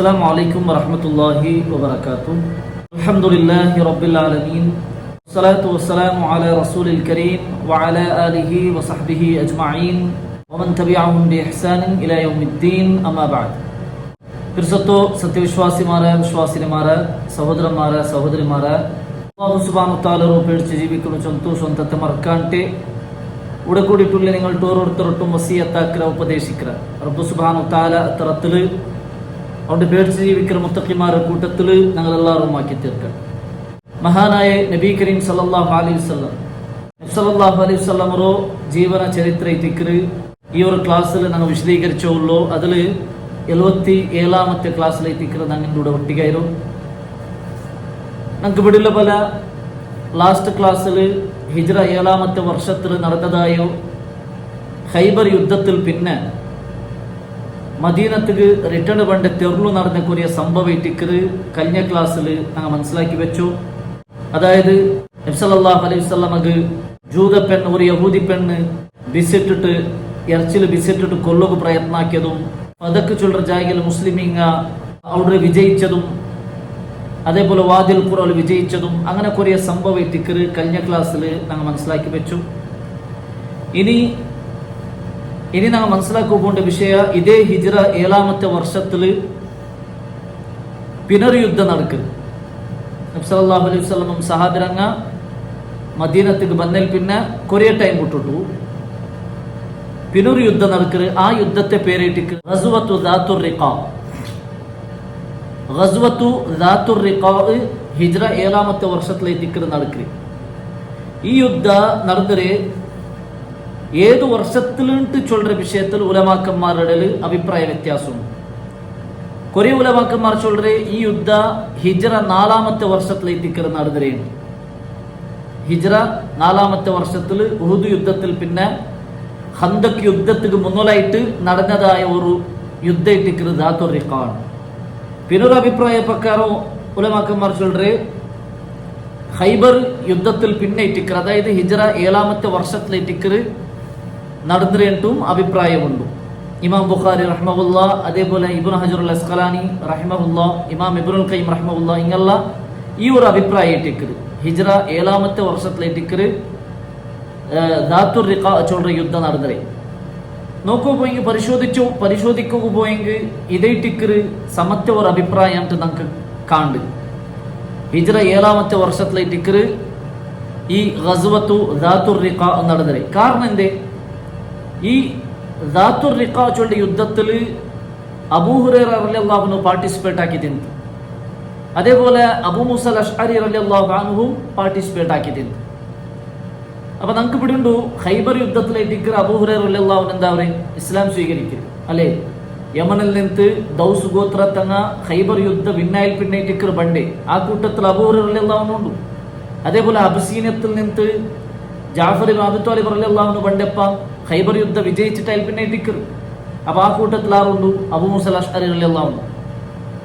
السلام عليكم ورحمة الله وبركاته. الحمد لله رب العالمين. الصلاة والسلام على رسول الكريم وعلى آله وصحبه أجمعين ومن تبعهم بإحسان إلى يوم الدين. أما بعد. പിർസത്തോ സത്യവിശ്വാസിമാരെ വിശ്വാസിനിമാരെ സഹോദരന്മാരെ സഹോദരിമാരെ അല്ലാഹു സുബ്ഹാനഹു വ തആല പേടിച്ച് ജീവിക്കുന്ന സന്തോഷത്തെ മറക്കാണ്ട് ഇവിടെ കൂടിയിട്ടുള്ള നിങ്ങൾ ഓരോരുത്തരോട്ടും വസിയത്താക്കുക ഉപദേശിക്കുക. റബ്ബ് സുബ്ഹാനഹു വ തആല അത്തരത്തിൽ അവരുടെ പേടിച്ച് ജീവിക്കുന്ന മുത്തഖിമാരുടെ കൂട്ടത്തിൽ ഞങ്ങളെല്ലാവരും ആക്കി തീർക്കുക. മഹാനായ നബി കരീം സല്ലല്ലാഹു അലൈഹി വസല്ലം ഒരു ജീവന ചരിത്ര ഇത്തിക്കറ് ഈ ഒരു ക്ലാസ്സിൽ ഞങ്ങൾ വിശദീകരിച്ചുള്ളൂ. അതിൽ 77ാമത്തെ ക്ലാസ്സിലെത്തിക്കുന്നത് ഞങ്ങളുടെ കൂടെ ഒട്ടിക്കായിരുന്നു. ഞങ്ങൾക്ക് ഇവിടെയുള്ള പല ലാസ്റ്റ് ക്ലാസ്സിൽ ഹിജ്റ 7ാമത്തെ വർഷത്തിൽ നടന്നതായോ ഖൈബർ യുദ്ധത്തിൽ പിന്നെ മദീനത്തേക്ക് റിട്ടേൺ പണ്ട് തെർലു നടന്ന കുറിയ സംഭവം ഇട്ടിക്കത് കഴിഞ്ഞ ക്ലാസ്സിൽ ഞങ്ങൾ മനസ്സിലാക്കി വെച്ചു. അതായത് നബി സല്ലല്ലാഹു അലൈഹി വസല്ലമക്ക് ജൂത പെണ്ണ് ഒരു യഹൂദി പെണ്ണ് ബിസിട്ടിട്ട് ഇറച്ചിൽ ബിസിട്ടിട്ട് കൊല്ലുക പ്രയത്നാക്കിയതും അതൊക്കെ ചൊല്ലറ ജാഗയിൽ മുസ്ലിമീങ്ങ അവിടെ വിജയിച്ചതും അതേപോലെ വാദിൽ ഖുറയിൽ വിജയിച്ചതും അങ്ങനെ കുറേ സംഭവം ഇട്ടിക്കറ് കഴിഞ്ഞ ക്ലാസ്സിൽ ഞങ്ങൾ മനസ്സിലാക്കി വെച്ചു. ഇനി ഞങ്ങൾ മനസ്സിലാക്കി പോകേണ്ട വിഷയ ഇതേ ഹിജ്റ 7ാമത്തെ വർഷത്തിൽ പിന്നൊരു യുദ്ധം നടക്കും. നബി സല്ലല്ലാഹു അലൈഹി വസല്ലം സഹാബിരങ്ങ മദീനത്തേക്ക് വന്നതിൽ പിന്നെ കുറേ ടൈം വിട്ടിട്ടു പിന്നൊരു യുദ്ധം നടക്കറ്. ആ യുദ്ധത്തെ പേരിട്ടിട്ട് ഗസ്വത്തു ദാത്തുർ റിഖാ. ഗസ്വത്തു ദാത്തുർ റിഖാ ഹിജ്റ 7ാമത്തെ വർഷത്തിലെത്തിക്കറ് നടക്കറ്. ഈ യുദ്ധ നടന്നര് ഏത് വർഷത്തിലിട്ട് ചൊല്ലുന്ന വിഷയത്തിൽ ഉലമാക്കന്മാരുടെ അഭിപ്രായ വ്യത്യാസമുണ്ട്. കുറേ ഉലമാക്കന്മാർ ചൊല്ലറ് ഈ യുദ്ധ ഹിജ്റ 4ാമത്തെ വർഷത്തിലെത്തിക്കറ് നടന്നരേണ്. ഹിജ്റ 4ാമത്തെ വർഷത്തിൽ ഉഹുദ് യുദ്ധത്തിൽ പിന്നെ ഖന്തക് യുദ്ധത്തിന് മുന്നോലായിട്ട് നടന്നതായ ഒരു യുദ്ധ ഇട്ടിക്കറ് ദാത്തുർ റിഖാ ആണ്. പിന്നൊരു അഭിപ്രായ പ്രകാരം ഉലമാക്കന്മാർ ചൊല്ലറ് ഖൈബർ യുദ്ധത്തിൽ പിന്നെ ഇട്ടിക്കറ്, അതായത് ഹിജ്റ 7ാമത്തെ വർഷത്തിലെത്തിക്കറ് നടന്നിട്ടും അഭിപ്രായമുണ്ട്. ഇമാം ബുഖാരി റഹ്മഹുല്ലാ, അതേപോലെ ഇബ്നു ഹജറുൽ അസ്ഖലാനി റഹ്മഹുല്ലാ, ഇമാം ഇബ്നുൽ ഖയ്യിം റഹ്മഹുല്ലാ ഇങ്ങല്ല ഈ ഒരു അഭിപ്രായം ഇട്ടിക്കറ് ഹിജ്റ 7ാമത്തെ വർഷത്തിലെത്തിക്കറ് ദാത്തുർ റിഖാ ചൊല്ലുന്ന യുദ്ധം നടന്നേ. നോക്കൂ പോയെങ്കിൽ പരിശോധിക്കുക പോയെങ്കിൽ ഇതേ ടിക്കറ് സമത്വ ഒരു അഭിപ്രായം നമുക്ക് കാണ്ട്. ഹിജ്റ 7ാമത്തെ വർഷത്തിലെ ടിക്കറ് ഈ ഗസ്വത്തു ദാത്തുർ റിഖാ നടന്നേ. കാരണം എന്തേ, ഈ ദാത്തുർ റിഖാ ചൊല്ലുന്ന യുദ്ധത്തിൽ അബൂ ഹുറൈറ റളിയല്ലാഹു അൻഹു പാർട്ടിസിപ്പേറ്റ് ആക്കിയിട്ടുണ്ട്. അതേപോലെ അബൂ മൂസ അശ്അരി റളിയല്ലാഹു അൻഹും പാർട്ടിസിപ്പേറ്റ് ആക്കിയിട്ടുണ്ട്. അപ്പൊ നമുക്ക് പിടിയുണ്ടു ഖൈബർ യുദ്ധത്തിലേക്ക് അബൂ ഹുറൈറ റളിയല്ലാഹു അൻഹു എന്താ പറയുക, ഇസ്ലാം സ്വീകരിക്കും അല്ലെ. യമനിൽ നിന്ന് ദൗസ് ഗോത്ര തങ്ങ ഖൈബർ യുദ്ധ വിന്നായിൽ പിന്നേറ്റിക്കർ ബണ്ടേ ആ കൂട്ടത്തിൽ അബൂ ഹുറൈറ റളിയല്ലാഹു അൻഹു ഉണ്ട്. അതേപോലെ അബസീനത്തിൽ നിന്ന് ജാഫർ ഇബ്നു അബീ ത്വാലിബ് റളിയല്ലാഹു അൻഹു ബണ്ടപ്പ ഖൈബർ യുദ്ധ വിജയിച്ചിട്ട് അതിൽ പിന്നേറ്റിക്കർ. അപ്പൊ ആ കൂട്ടത്തിൽ ആറുണ്ട് അബൂ മൂസ അശ്അരി റളിയല്ലാഹു അൻഹു.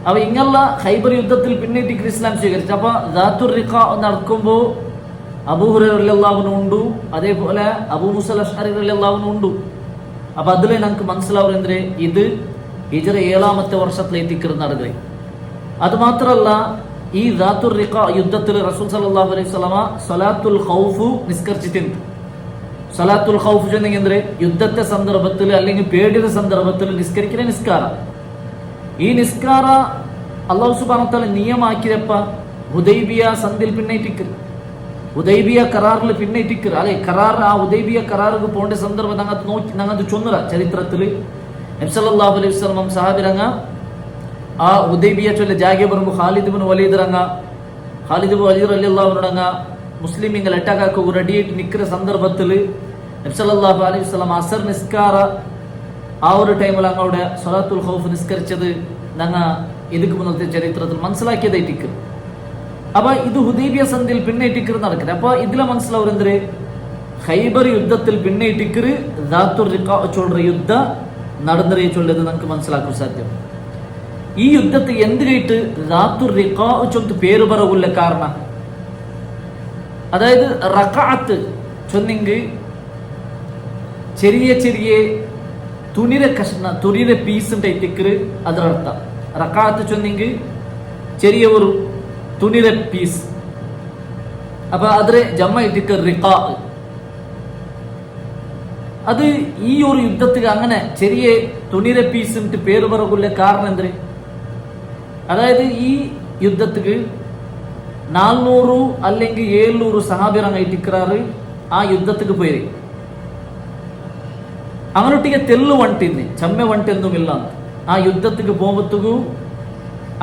അപ്പൊ ഇങ്ങല്ല ഖൈബർ യുദ്ധത്തിൽ പിന്നേറ്റിക്കർ ഇസ്ലാം സ്വീകരിച്ചു. അപ്പൊ ദാത്തുർ റിഖാ നടക്കുമ്പോ അബൂ ഹുറൈറ റളിയല്ലാഹു അൻഹു ഉണ്ട്, അതേപോലെ അബൂ മൂസ അശ്അരി റളിയല്ലാഹു അൻഹു ഉണ്ട്. അപ്പൊ അതിൽ നമുക്ക് മനസ്സിലാവുന്നത് ഇത് ഹിജ്റ 7ാമത്തെ വർഷത്തിലെത്തിക്കർ നടന്നത്. അത് മാത്രല്ല ഈ ദാത്തുർ റിഖാ യുദ്ധത്തിൽ റസൂൽ സല്ലല്ലാഹു അലൈഹി വസല്ലമ സ്വലാത്തുൽ ഖൗഫ് നിസ്കരിച്ചിട്ടുണ്ട്. സ്വലാത്തുൽ ഖൗഫ് ചൊന്നെങ്കിൽ യുദ്ധത്തെ സന്ദർഭത്തിൽ അല്ലെങ്കിൽ പേടിയുടെ സന്ദർഭത്തിൽ നിസ്കരിക്കുന്ന നിസ്കാര. ഈ നിസ്കാര അല്ലാഹു സുബ്ഹാനഹു വ തആല നിയമമാക്കിയപ്പ ഹുദൈബിയ സന്ധിയിൽ പിന്നേറ്റിക്കർ, ഹുദൈബിയ കരാറിൽ പിന്നേറ്റിക്കർ അല്ലെ. കരാർ ആ ഹുദൈബിയ കരാറിന് പോകേണ്ട സന്ദർഭം ഞങ്ങൾക്ക് ചൊന്നറ ചരിത്രത്തിൽ നബി സല്ലല്ലാഹു അലൈഹി വസല്ലം സഹാബിരങ്ങ ആ ഹുദൈബിയ ചൊല്ല ജാഗെ പറഞ്ഞു ഖാലിദ് ഇബ്നു വലീദ് റളിയല്ലാഹു അൻഹു മുസ്ലിമീങ്ങൾ അറ്റാക്ക് റെഡിയായിട്ട് നിൽക്കുന്ന സന്ദർഭത്തിൽ നബി സല്ലല്ലാഹു അലൈഹി വസല്ലം അസർ നിസ്കാര ആ ഒരു ടൈമിൽ അങ്ങോട്ട് സ്വലാത്തുൽ ഖൗഫ് നിസ്കരിച്ചത് ഞങ്ങൾ ഇതിക്ക് മുന്നത്തെ ചരിത്രത്തിൽ മനസ്സിലാക്കിയതായിട്ടിക്ക്. അപ്പൊ ഇത് ഹുദൈബിയ സന്ധിയിൽ പിന്നെ ടിക്കർ നടക്കുന്നത്. അപ്പൊ ഇതിലെ മനസ്സിലാവുന്നത് ഖൈബർ യുദ്ധത്തിൽ പിന്നെ ടിക്കർ ദാത്തുർ റിഖാ ചൊല്ലുന്ന യുദ്ധ നടന്നേ ചൊല്ലത് നമുക്ക് മനസ്സിലാക്കാൻ സാധ്യം. ഈ യുദ്ധത്തെ എന്തിനായിട്ട് ദാത്തുർ റിഖാ ചൊല്ല് പേര് പറവില്ല കാരണം, അതായത് റകഅത്ത് ചൊന്നെങ്കിൽ ചെറിയ ചെറിയ തുണിയുടെ കഷ്ണ തുണിയുടെ പീസ് ഉണ്ടായിട്ടിക്കറ് അതിനർത്ഥം. റക്കാത്ത് ചൊന്നെങ്കിൽ ചെറിയ ഒരു തുണിയുടെ പീസ്. അപ്പൊ അതിലെ ജമ്മ ഇട്ടിക്ക് റിഖാ. അത് ഈ ഒരു യുദ്ധത്തിൽ അങ്ങനെ ചെറിയ തുണിയുടെ പീസ് ഇട്ട് പേര് പറകുള്ള കാരണം എന്ത്? അതായത് ഈ യുദ്ധത്തിൽ 400 അല്ലെങ്കിൽ 700 സഹാബിറങ്ങായിട്ടിക്കാറ് ആ യുദ്ധത്തിൽ പോയി. അങ്ങനൊട്ടിಗೆ തെല്ಲು ಒಂಟಿಂది ಚಮ್ಮೆ ಒಂಟೆಂದುಮಿಲ್ಲ ಅಂತ. ಆ ಯುದ್ಧಕ್ಕೆ പോകുമ്പത്തുಗೂ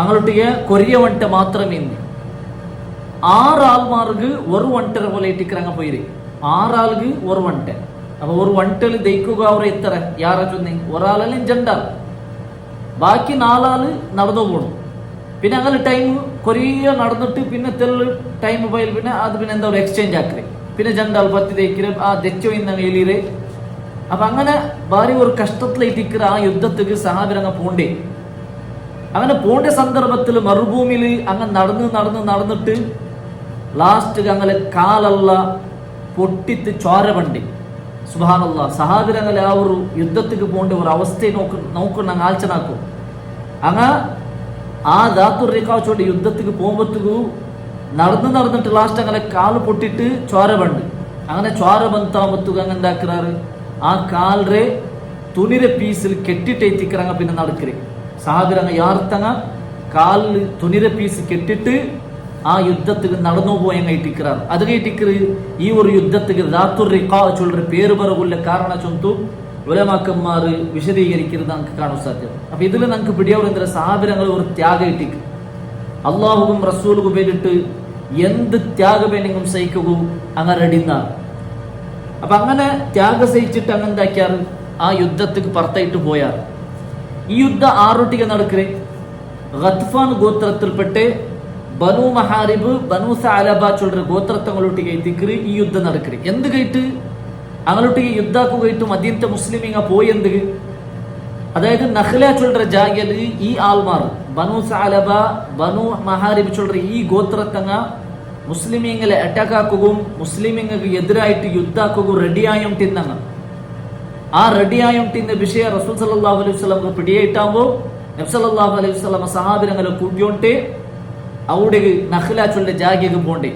അങ്ങനൊട്ടിಗೆ ಕೊರಿಯ ಒಂಟೆ മാത്രമേ ഇന്ന് 6 ആൾമാർക്ക് ഒരു ಒಂಟರ പോലെ ഇട്ടിക്കറങ്ങ പോയി. 6 ആൾക്ക് ഒരു ಒಂಟೆ. അപ്പൊ ഒരു ಒಂಟೆൽ ദയിക്കുക അവർ എത്ര യാരാ ചൊന്നി ഒരാളെല്ലാം ജണ്ടാൽ ബാക്കി 4 ആള് നടന്നു പോകണം. പിന്നെ അങ്ങനെ ടൈം കൊറിയ നടന്നിട്ട് പിന്നെ തെല്ല് ടൈം പോയാൽ പിന്നെ അത് പിന്നെ എന്താ എക്സ്ചേഞ്ച് ആക്കേ. പിന്നെ ജണ്ടാൽ പത്തി ദയിക്കര് ആ ദച്ചോ ഇന്നങ്ങ എലീരെ. അപ്പൊ അങ്ങനെ ഭാര്യ ഒരു കഷ്ടത്തിലേറ്റിക്കറ ആ യുദ്ധത്തിക്ക് സഹാബിരങ്ങ പോണ്ടേ. അങ്ങനെ പോണ്ട സന്ദർഭത്തിൽ മറുഭൂമിയിൽ അങ്ങ് നടന്നിട്ട് ലാസ്റ്റ് അങ്ങനെ കാലല്ല പൊട്ടിത്ത് ചോര പണ്ടി. സുബ്ഹാനല്ലാഹ്, സഹാബിരങ്ങളെ ആ ഒരു യുദ്ധത്തിക്ക് പോണ്ട ഒരു അവസ്ഥയെ നോക്കുന്ന ആലോചനാക്കും. അങ്ങ ആ ധാത്തുർ റിഖാ ചൊല്ലി യുദ്ധത്തിക്ക് പോകുമ്പത്തേക്കു നടന്നിട്ട് ലാസ്റ്റ് അങ്ങനെ കാല് പൊട്ടിട്ട് ചോര പണ്ട്. അങ്ങനെ ചോര ബന്താകുമ്പത്തേക്ക് അങ്ങ് എന്താക്കാറ് ആ കാലറെ തുണിരെ പീസിൽ കെട്ടിട്ടെത്തിക്കറങ്ങ പിന്നെ നടക്കര്. സഹാബിരങ്ങ യാർത്തങ്ങ കാലിൽ തുണിരെ പീസ് കെട്ടിട്ട് ആ യുദ്ധത്തിക്ക് നടന്നു പോയങ്ങായിട്ടിക്കറാറ്. അത് കയറ്റിക്കറ് ഈ ഒരു യുദ്ധത്തിക്ക് ധാത്തുർ റിഖാ ചൊല്ലൊരു പേര് പറകുള്ള കാരണ ചൊന്തു ഉലമാക്കന്മാർ വിശദീകരിക്കുന്നത് നമുക്ക് കാണാൻ സാധ്യത. അപ്പൊ ഇതിൽ നമുക്ക് പിടിയാവുന്ന സഹാബിരങ്ങൾ ഒരു ത്യാഗം ഇട്ടിക്ക് അള്ളാഹുവും റസൂലുക്കും പേരിട്ട് എന്ത് ത്യാഗവേനെങ്കിലും സഹിക്കുകയും അങ്ങനെ റെഡിന്നാണ്. അപ്പൊ അങ്ങനെ ത്യാഗം സഹിച്ചിട്ട് അങ്ങനെ എന്താക്കിയാറ് ആ യുദ്ധത്തിക്ക് പുറത്തായിട്ട് പോയാറ്. ഈ യുദ്ധം ആറൊട്ടിಗೆ നടക്കേ ഗത്ഫാൻ ഗോത്രത്തിൽപ്പെട്ട് ബനു മഹാരിബ് ബനു സഅലബ ചൊല്ലൊരു ഗോത്രത്തങ്ങളൊട്ടിಗೆ എത്തിക്കറി ഈ യുദ്ധം നടക്കേ. എന്ത് കഴിട്ട് അങ്ങനൊട്ടിಗೆ യുദ്ധാക്കു കഴിട്ട് മദീനത്തെ മുസ്ലിമീങ്ങ പോയി. എന്ത് അതായത് നഖ്ല ചൊല്ലൊരു ജാഗയിൽ ഈ ആൾമാർ ബനു സഅലബ ബനു മഹാരിബ് ചൊല്ലൊരു ഈ ഗോത്രത്തങ്ങ മുസ്ലിമീങ്ങളെ അറ്റാക്ക് ആക്കുകയും മുസ്ലിമീങ്ങൾക്ക് എതിരായിട്ട് യുദ്ധാക്കുകയും റെഡിയായുണ്ടിന്നങ്ങ. ആ റെഡിയായുണ്ടിന്ന വിഷയ റസൂൽ സല്ലല്ലാഹു അലൈഹി വസല്ലം പിടിയായിട്ടാകുമ്പോൾ നബി സല്ലല്ലാഹു അലൈഹി വസല്ലം സഹാബിരങ്ങളെ കൂട്ടിയോണ്ട് അവിടെ നഖ്ല ചൊല്ലൊരു ജാഗയ്ക്ക് പോണ്ടേ.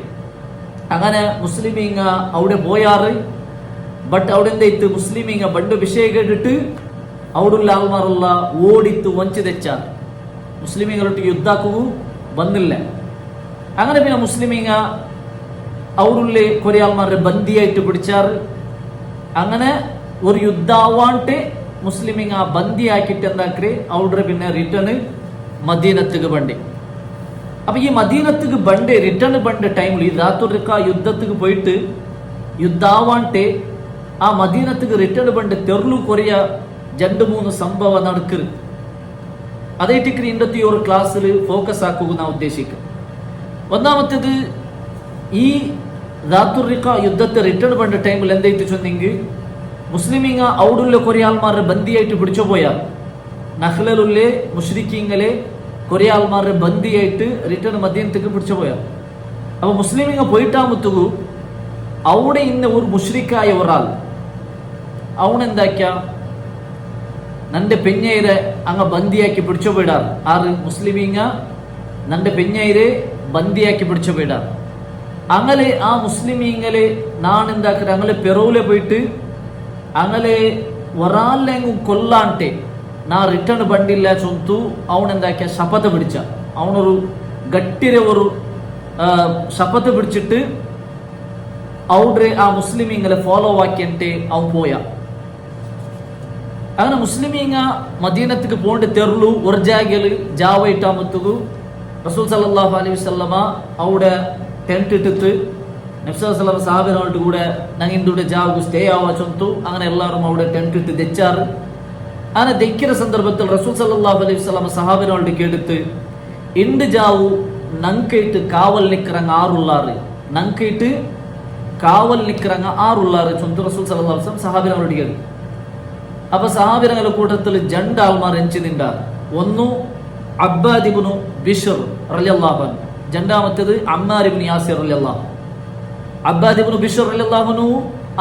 അങ്ങനെ മുസ്ലിമീങ്ങ അവിടെ പോയാറ്. ബട്ട് അവിടെ എന്തായിട്ട് മുസ്ലിമീങ്ങ ബണ്ട് വിഷയം കേട്ടിട്ട് അവിടുള്ള ആൾമാറുള്ള ഓടിത്ത് വഞ്ചി തെച്ചാർ. മുസ്ലിമീങ്ങളൊട്ട് യുദ്ധാക്കുകയും വന്നില്ല. അങ്ങനെ പിന്നെ മുസ്ലിമീങ്ങ അവിടുള്ള കുറെ ആൾമാരുടെ ബന്ദിയായിട്ട് പിടിച്ചാറ്. അങ്ങനെ ഒരു യുദ്ധാവാണ്ട് മുസ്ലിമീങ്ങ ബന്ദിയാക്കിയിട്ട് എന്താക്കേ അവിടെ പിന്നെ റിട്ടേൺ മദീനത്തുക്ക് ബണ്ടി. അപ്പൊ ഈ മദീനത്തുക്ക് ബണ്ട് റിട്ടേൺ ബണ്ട് ടൈമിൽ ഈ ധാത്തുർ റിഖാ യുദ്ധத்துக்கு പോയിട്ട് യുദ്ധാവാണ്ട് ആ മദീനത്തുക്ക് റിട്ടേൺ ബണ്ട് തെർലു കൊറിയ 2-3 സംഭവം നടക്കരുത്. അതായിട്ട് ഇന്നത്തെ ഒരു ക്ലാസ്സിൽ ഫോക്കസ് ആക്കുക നാ ഉദ്ദേശിക്കും. ഒന്നാമത്തേത് ഈ ധാത്തുർ റിഖാ യുദ്ധത്തെ റിട്ടേൺ ബണ്ട് ടൈമിൽ എന്തായിട്ട് ചൊന്നെങ്കിൽ മുസ്ലിമീങ്ങ അവിടുള്ള കുറെ ആൾമാരുടെ ബന്ദിയായിട്ട് പിടിച്ചു പോയാൽ നഖ്ലലുള്ള മുശ്രിക്കീങ്ങളെ കുറെ ആൾമാരുടെ ബന്ദിയായിട്ട് റിട്ടേൺ മദീനത്തേക്ക് പിടിച്ചു പോയാൽ. അപ്പൊ മുസ്ലിമീങ്ങ പോയിട്ടാകുമ്പത്തേക്കു അവിടെ ഇന്ന് ഒരു മുശ്രിക്കായ ഒരാൾ അവനെന്താക്കിയ നന്റെ പെഞ്ഞൈരെ അങ്ങ് ബന്ദിയാക്കി പിടിച്ചു പോയിടാറ്. ആറ് മുസ്ലിമീങ്ങ നന്റെ പെഞ്ഞൈരെ ബന്ദിയാക്കി പിടിച്ചു പോയിടാറ്. അങ്ങനെ ആ മുസ്ലിമീങ്ങളെ നാണ് എന്താക്കുക അങ്ങനെ പെറൂലെ പോയിട്ട് അങ്ങനെ ഒരാളെങ്കും കൊല്ലാണ്ടെ നാ റിട്ടേൺ ബണ്ടില്ല ചൊന്തു അവനെന്താക്കിയ ശപഥ പിടിച്ച അവനൊരു ഗട്ടിരെ ഒരു ശപഥ പിടിച്ചിട്ട് അവിടെ ആ മുസ്ലിമീങ്ങളെ ഫോളോ ആക്കിയിട്ട് അവൻ പോയ. അങ്ങനെ മുസ്ലിമീങ്ങ മദീനത്തേക്ക് പോകേണ്ട തെർലു ഒരു ജാഗയിൽ ജാവ ഇട്ടാകുമ്പത്തേക്കു റസൂൽ സല്ലല്ലാഹു അലൈഹി വസല്ലമ അവിടെ ടെന്റ് ഇട്ടിട്ട് നബി സല്ലല്ലാഹു അലൈഹി വസല്ലം സഹാബികളോട് കൂടെ ഞങ്ങിൻ്റെ ജാവു സ്റ്റേ ആവാ ചൊന്തു. അങ്ങനെ എല്ലാവരും അവിടെ ടെന്റ് ഇട്ട് ദച്ചാറ്. അങ്ങനെ ദയ്ക്കുന്ന സന്ദർഭത്തിൽ റസൂൽ സല്ലല്ലാഹു അലൈഹി വസല്ലം സഹാബികളോട് കേട്ടിട്ട് ഇണ്ട് ജാവു നങ്കയിട്ട് കാവൽ നിക്കറങ്ങ ആറുള്ളാറ് നങ്കയിട്ട് കാവൽ നിക്കറങ്ങ ആറുള്ളാറ് ചൊന്തു റസൂൽ സല്ലല്ലാഹു അലൈഹി വസല്ലം സഹാബികളോട് കേട്ടു. അപ്പൊ സഹാബികളുടെ കൂട്ടത്തിൽ 2 ആൾമാർ എഞ്ചിനിണ്ടാർ. ഒന്ന് അബ്ബാദ് ഇബ്നു ബിശ്ർ റളിയല്ലാഹു അൻഹു, രണ്ടാമത്തേത് അമ്മാർ ഇബ്നു യാസിർ റളിയല്ലാഹു. അബ്ബാദ് ഇബ്നു ബിശ്ർ റളിയല്ലാഹു അൻഹു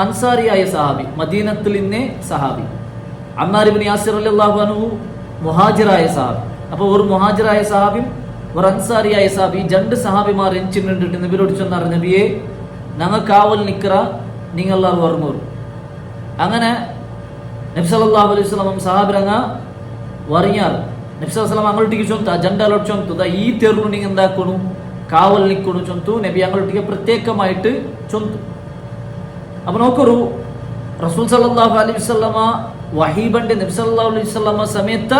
അൻസാരിയായ സഹാബി, മദീനത്തിൽ ഇന്നെ സഹാബി. അമ്മാർ ഇബ്നു യാസിർ റളിയല്ലാഹു അൻഹു മുഹാജിറായ സഹാബി. അപ്പോൾ ഒരു മുഹാജിറായ സഹാബിയും ഒരു അൻസാരിയായ സഹാബി, ഈ രണ്ട് സഹാബിമാർ എഞ്ചിനിട്ട് നബിയോട് ചെന്നാറ്, നബിയെ ഞങ്ങൾ കാവൽ നിൽക്കറ നിങ്ങളെല്ലാവരും വർമ്മൂർ. അങ്ങനെ നബി സല്ലല്ലാഹു അലൈഹി വസല്ലം സഹാബിരങ്ങ വറിയാറ്. നബി സല്ലല്ലാഹു അലൈഹി വസല്ലം അങ്ങോട്ടേക്ക് ചൊಂತು ജണ്ടാലോട്ട് ചൊಂತು ഈ തെരുവ് നിങ്ങൾ എന്താക്കണു കാവൽ നിൽക്കണു ചൊಂತು. നബി അങ്ങോട്ടേക്ക് പ്രത്യേകമായിട്ട് ചൊಂತು. അപ്പൊ നോക്കൊരു റസൂൽ സല്ലല്ലാഹു അലൈഹി വസല്ലമ വഹീബന്റെ നബി സല്ലല്ലാഹു അലൈഹി വസല്ലമ സമയത്ത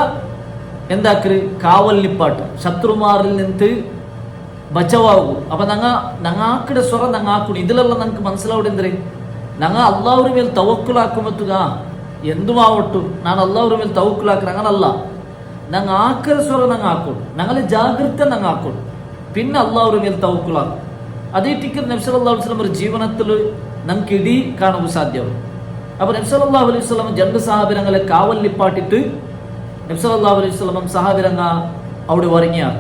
എന്താക്കര് കാവൽ നിപ്പാട്ട് ശത്രുമാരിൽ നിന്ന് ബച്ചവാകൂ. അപ്പൊ ഞങ്ങാക്കിടെ സ്വറ ഞങ്ങാക്കണു. ഇതിലെല്ലാം നമുക്ക് മനസ്സിലാവിടെ എന്ത് ഞങ്ങൾ അള്ളാഹുവിന് മേൽ തവക്കുലാക്കുമ്പത്തുക എന്തുമാവട്ടു ഞാൻ അള്ളാഹുവിന് മേൽ തവക്കുലാക്കുക അങ്ങനല്ല. ഞങ്ങൾ ആക്കര സ്വറ ഞങ്ങൾ ആക്കോളൂ, ഞങ്ങളെ ജാഗ്രത ഞങ്ങൾ ആക്കോളൂ, പിന്നെ അള്ളാഹുവിന് മേൽ തവക്കുലാക്കും. അതേ ടിക്കറ്റ് നബി സല്ലല്ലാഹു അലൈഹി വസല്ലം ഒരു ജീവനത്തിൽ നമുക്ക് ഇടി കാണുക സാധ്യമാവും. അപ്പൊ നബി സല്ലല്ലാഹു അലൈഹി വസല്ലം രണ്ട് സഹാബിരങ്ങളെ കാവൽ നിപ്പാട്ടിട്ട് നബി സല്ലല്ലാഹു അലൈഹി വസല്ലം സഹാബിരങ്ങ അവിടെ വറങ്ങിയാണ്.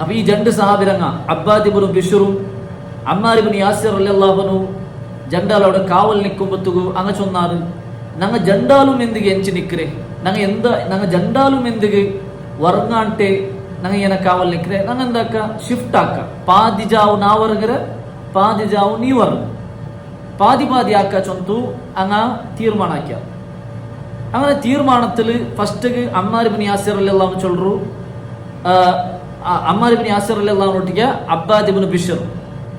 അപ്പൊ ഈ രണ്ട് സഹാബിരങ്ങ അബ്ബാദ് ഇബ്നു ബിശ്റും അമ്മാർ ഇബ്നു യാസിർ റളിയല്ലാഹു അൻഹു ജണ്ടാൽ അവിടെ കാവൽ നിൽക്കുമ്പത്തുകു അങ്ങ ചൊന്നാറ്, ഞങ്ങൾ ജണ്ടാലും എന്തിಗೆ ಎಂಚಿ ನಿಕ್ರೆ ഞങ്ങൾ ജണ്ടാലും എന്തിಗೆ വർങ്ങാണ്ടെ ഞങ്ങൾ ഇങ്ങനെ കാവൽ നിൽക്കേ ഞങ്ങൾ എന്താക്ക ഷിഫ്റ്റ് ആക്ക. പാതി ജാവ് നാ വർഗര പാതി ജാവ് നീ വർഗ പാതി പാതി ആക്ക ചൊಂತು അങ്ങ തീരുമാന ആക്ക. അങ്ങനെ തീരുമാനത്തിൽ ഫസ്റ്റ് അമ്മാർ ഇബ്നു യാസിർ റളിയല്ലാഹു അൻഹു ചൊല്ലു, അമ്മാർ ഇബ്നു യാസിർ റളിയല്ലാഹു അൻഹു ഒട്ടിಗೆ അബ്ബാദ് ഇബ്നു ബിശ്ർ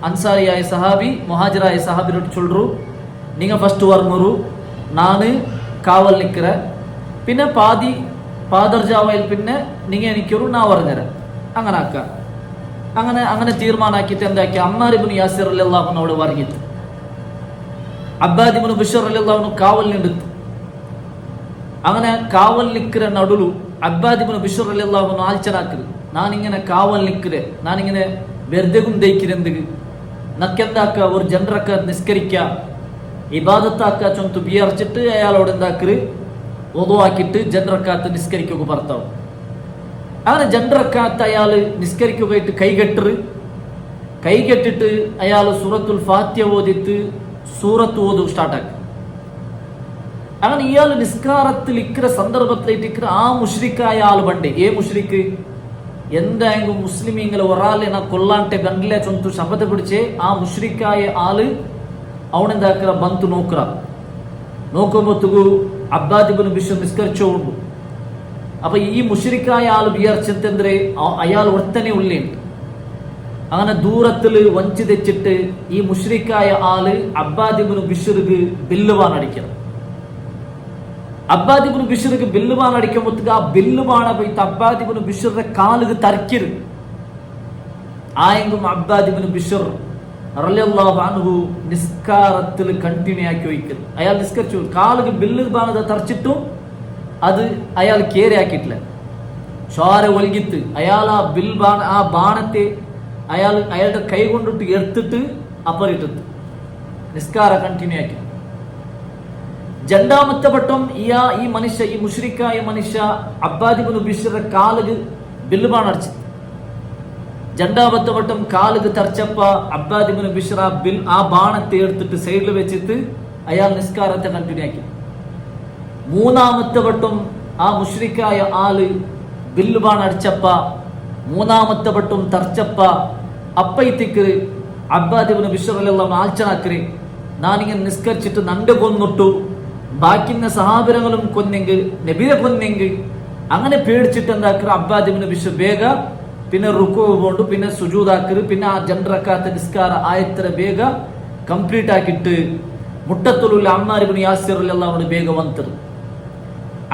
അൻസാരിയായ സഹാബി മുഹാജിറായ സഹാബിനോട് ചൊല്ലു, നിങ്ങൾ ഫസ്റ്റ് വർമ്മರು ನಾನು കാവൽ നിൽക്കற, പിന്നെ പാതി പാദർജാവയിൽ പിന്നെ നിങ്ങൾ എനിക്കൊരു നാ പറഞ്ഞര അങ്ങനെ ആക്ക. അങ്ങനെ തീരുമാനാക്കിയിട്ട് എന്താക്കി അമ്മാർ ഇബ്നു യാസിർ റളിയല്ലാഹു അൻഹു അവിടെ പറഞ്ഞിട്ട് അബ്ബാദ് ഇബ്നു ബിശ്ർ റളിയല്ലാഹു അൻഹു കാവൽ നിന്നിട്ട് അങ്ങനെ കാവൽ നിൽക്കற നടുಲು അബ്ബാദ് ഇബ്നു ബിശ്ർ റളിയല്ലാഹു അൻഹു ആൽച്ചനാക്കರು, നാനിങ്ങനെ കാവൽ നിൽക്കರೆ നാനിങ്ങനെ വെറുതെകും ദയിക്കിരെന്ത് നക്കെന്താക്ക ഒരു ജനറക്ക നിസ്കരിക്ക ഇബാദത്താക്ക ചൊಂತು വിയർച്ചിട്ട് അയാളോട് എന്താക്കര് ഒതുവാക്കിയിട്ട് ജനറക്കാത്ത് നിസ്കരിക്കുക ഭർത്താവ്. അങ്ങനെ ജനറക്കാത്ത് അയാൾ നിസ്കരിക്കുകയായിട്ട് കൈകെട്ടിട്ട് അയാൾ സൂറത്തുൽ ഫാത്തിഹ ഓതിട്ട് സൂറത്ത് ഓതു സ്റ്റാർട്ടാക്കി. അങ്ങനെ ഇയാൾ നിസ്കാരത്തിൽ ഇക്കര സന്ദർഭത്തിലേറ്റ് ആ മുഷ്രിക്കായ ആൾ പണ്ടേ ഏ മുഷ്രിക്ക് എന്തായെങ്കിലും മുസ്ലിമീങ്ങളെ ഒരാളെ നാ കൊല്ലാണ്ടെ ഗണ്ടിലെ ചൊಂತು ശപഥ പിടിച്ചേ ആ മുഷ്രിക്കായ ആള് അവനെന്താക്കറ ಬಂತು നോക്കുമ്പോത്തുകു അബ്ബാദ് ഇബ്നു ബിശ്ർ നിസ്കരിച്ചോണ്ടു. അപ്പൊ ഈ മുഷ്രിക്കായ ആൾ വിചാരിച്ചെന്തേ അയാൾ ഒത്തനെ ഉള്ളുണ്ട്. അങ്ങനെ ദൂരത്തില് വഞ്ചി തെച്ചിട്ട് ഈ മുഷ്രിക്കായ ആള് അബ്ബാദ് ഇബ്നു ബിശ്ർക്ക് ബില്ലുവാൻ അടിക്കണം. അബ്ബാദ് ഇബ്നു ബിശ്ർക്ക് ബില്ലുവാൻ അടിക്കുമ്പോഴത്തേക്ക് ആ ബില്ലുവാണ പോയിട്ട് അബ്ബാദ് ഇബ്നു ബിശ്രുടെ കാലുക്ക് തറക്കരുത്. ആയെങ്കും അബ്ബാദ് ഇബ്നു ബിശ്ർ റളിയല്ലാഹു അൻഹു നിസ്കാരത്തിൽ കണ്ടിന്യൂ ആക്കി വയ്ക്കുന്നു. അയാൾ നിസ്കരിച്ചു കാലുക്ക് ബില്ല് ബാണത തറച്ചിട്ടും അത് അയാൾ കേറിയാക്കിയിട്ടില്ല. ചോര ഒൽകിത്ത് അയാൾ ആ ബാണത്തെ അയാളുടെ കൈ കൊണ്ടിട്ട് എടുത്തിട്ട് അപ്പറിട്ടത് നിസ്കാര കണ്ടിന്യൂ ആക്കി. രണ്ടാമത്തെ വട്ടം ഈ മനുഷ്യ ഈ മുഷ്രിക്കായ മനുഷ്യ അബ്ബാദ് ഇബ്നു ബിശ്രുടെ കാലുക്ക് ബില്ല് ബാൺ അടിച്ചു. രണ്ടാമത്തെ വട്ടം കാലുക്ക് തറച്ചപ്പ അബ്ബാദ് ഇബ്നു ബിശ്ർ ആ ബാണത്തെ എടുത്തിട്ട് സൈഡിൽ വെച്ചിട്ട് അയാൾ നിസ്കാരത്തെ കണ്ടിന്യൂ ആക്കി. മൂന്നാമത്തെ വട്ടം ആ മുഷ്രിക്കായ ആള് ബില്ല് ബാൺ അടിച്ചപ്പ മൂന്നാമത്തെ വട്ടം തറച്ചപ്പ അപ്പയത്തേക്ക് അബ്ബാദ് ഇബ്നു ബിശ്ർ എല്ലാം ആൽച്ചനാക്കര്, നാനിങ്ങനെ നിസ്കരിച്ചിട്ട് നന്റെ കൊന്നിട്ടു ബാക്കിന്ന സഹാബിരങ്ങളും കൊന്നെങ്കിൽ നബിയെ കൊന്നെങ്കിൽ അങ്ങനെ പേടിച്ചിട്ട് എന്താക്കര് അബ്ബാദ് ഇബ്നു ബിശ്ർ ಬೇಗ പിന്നെ റുക്കൂ പോണ്ട് പിന്നെ സുജൂദാക്കര് പിന്നെ ആ ജൻറക്കാത്ത നിസ്കാര ആയത്ര ಬೇಗ ಕಂಪ್ಲೀಟ್ ആക്കിയിട്ട് മുട്ടത്തുലുള്ള അമ്മാർ ഇബ്നു യാസിർ റളിയല്ലാഹു അൻഹു ಬೇಗ വന്നത്.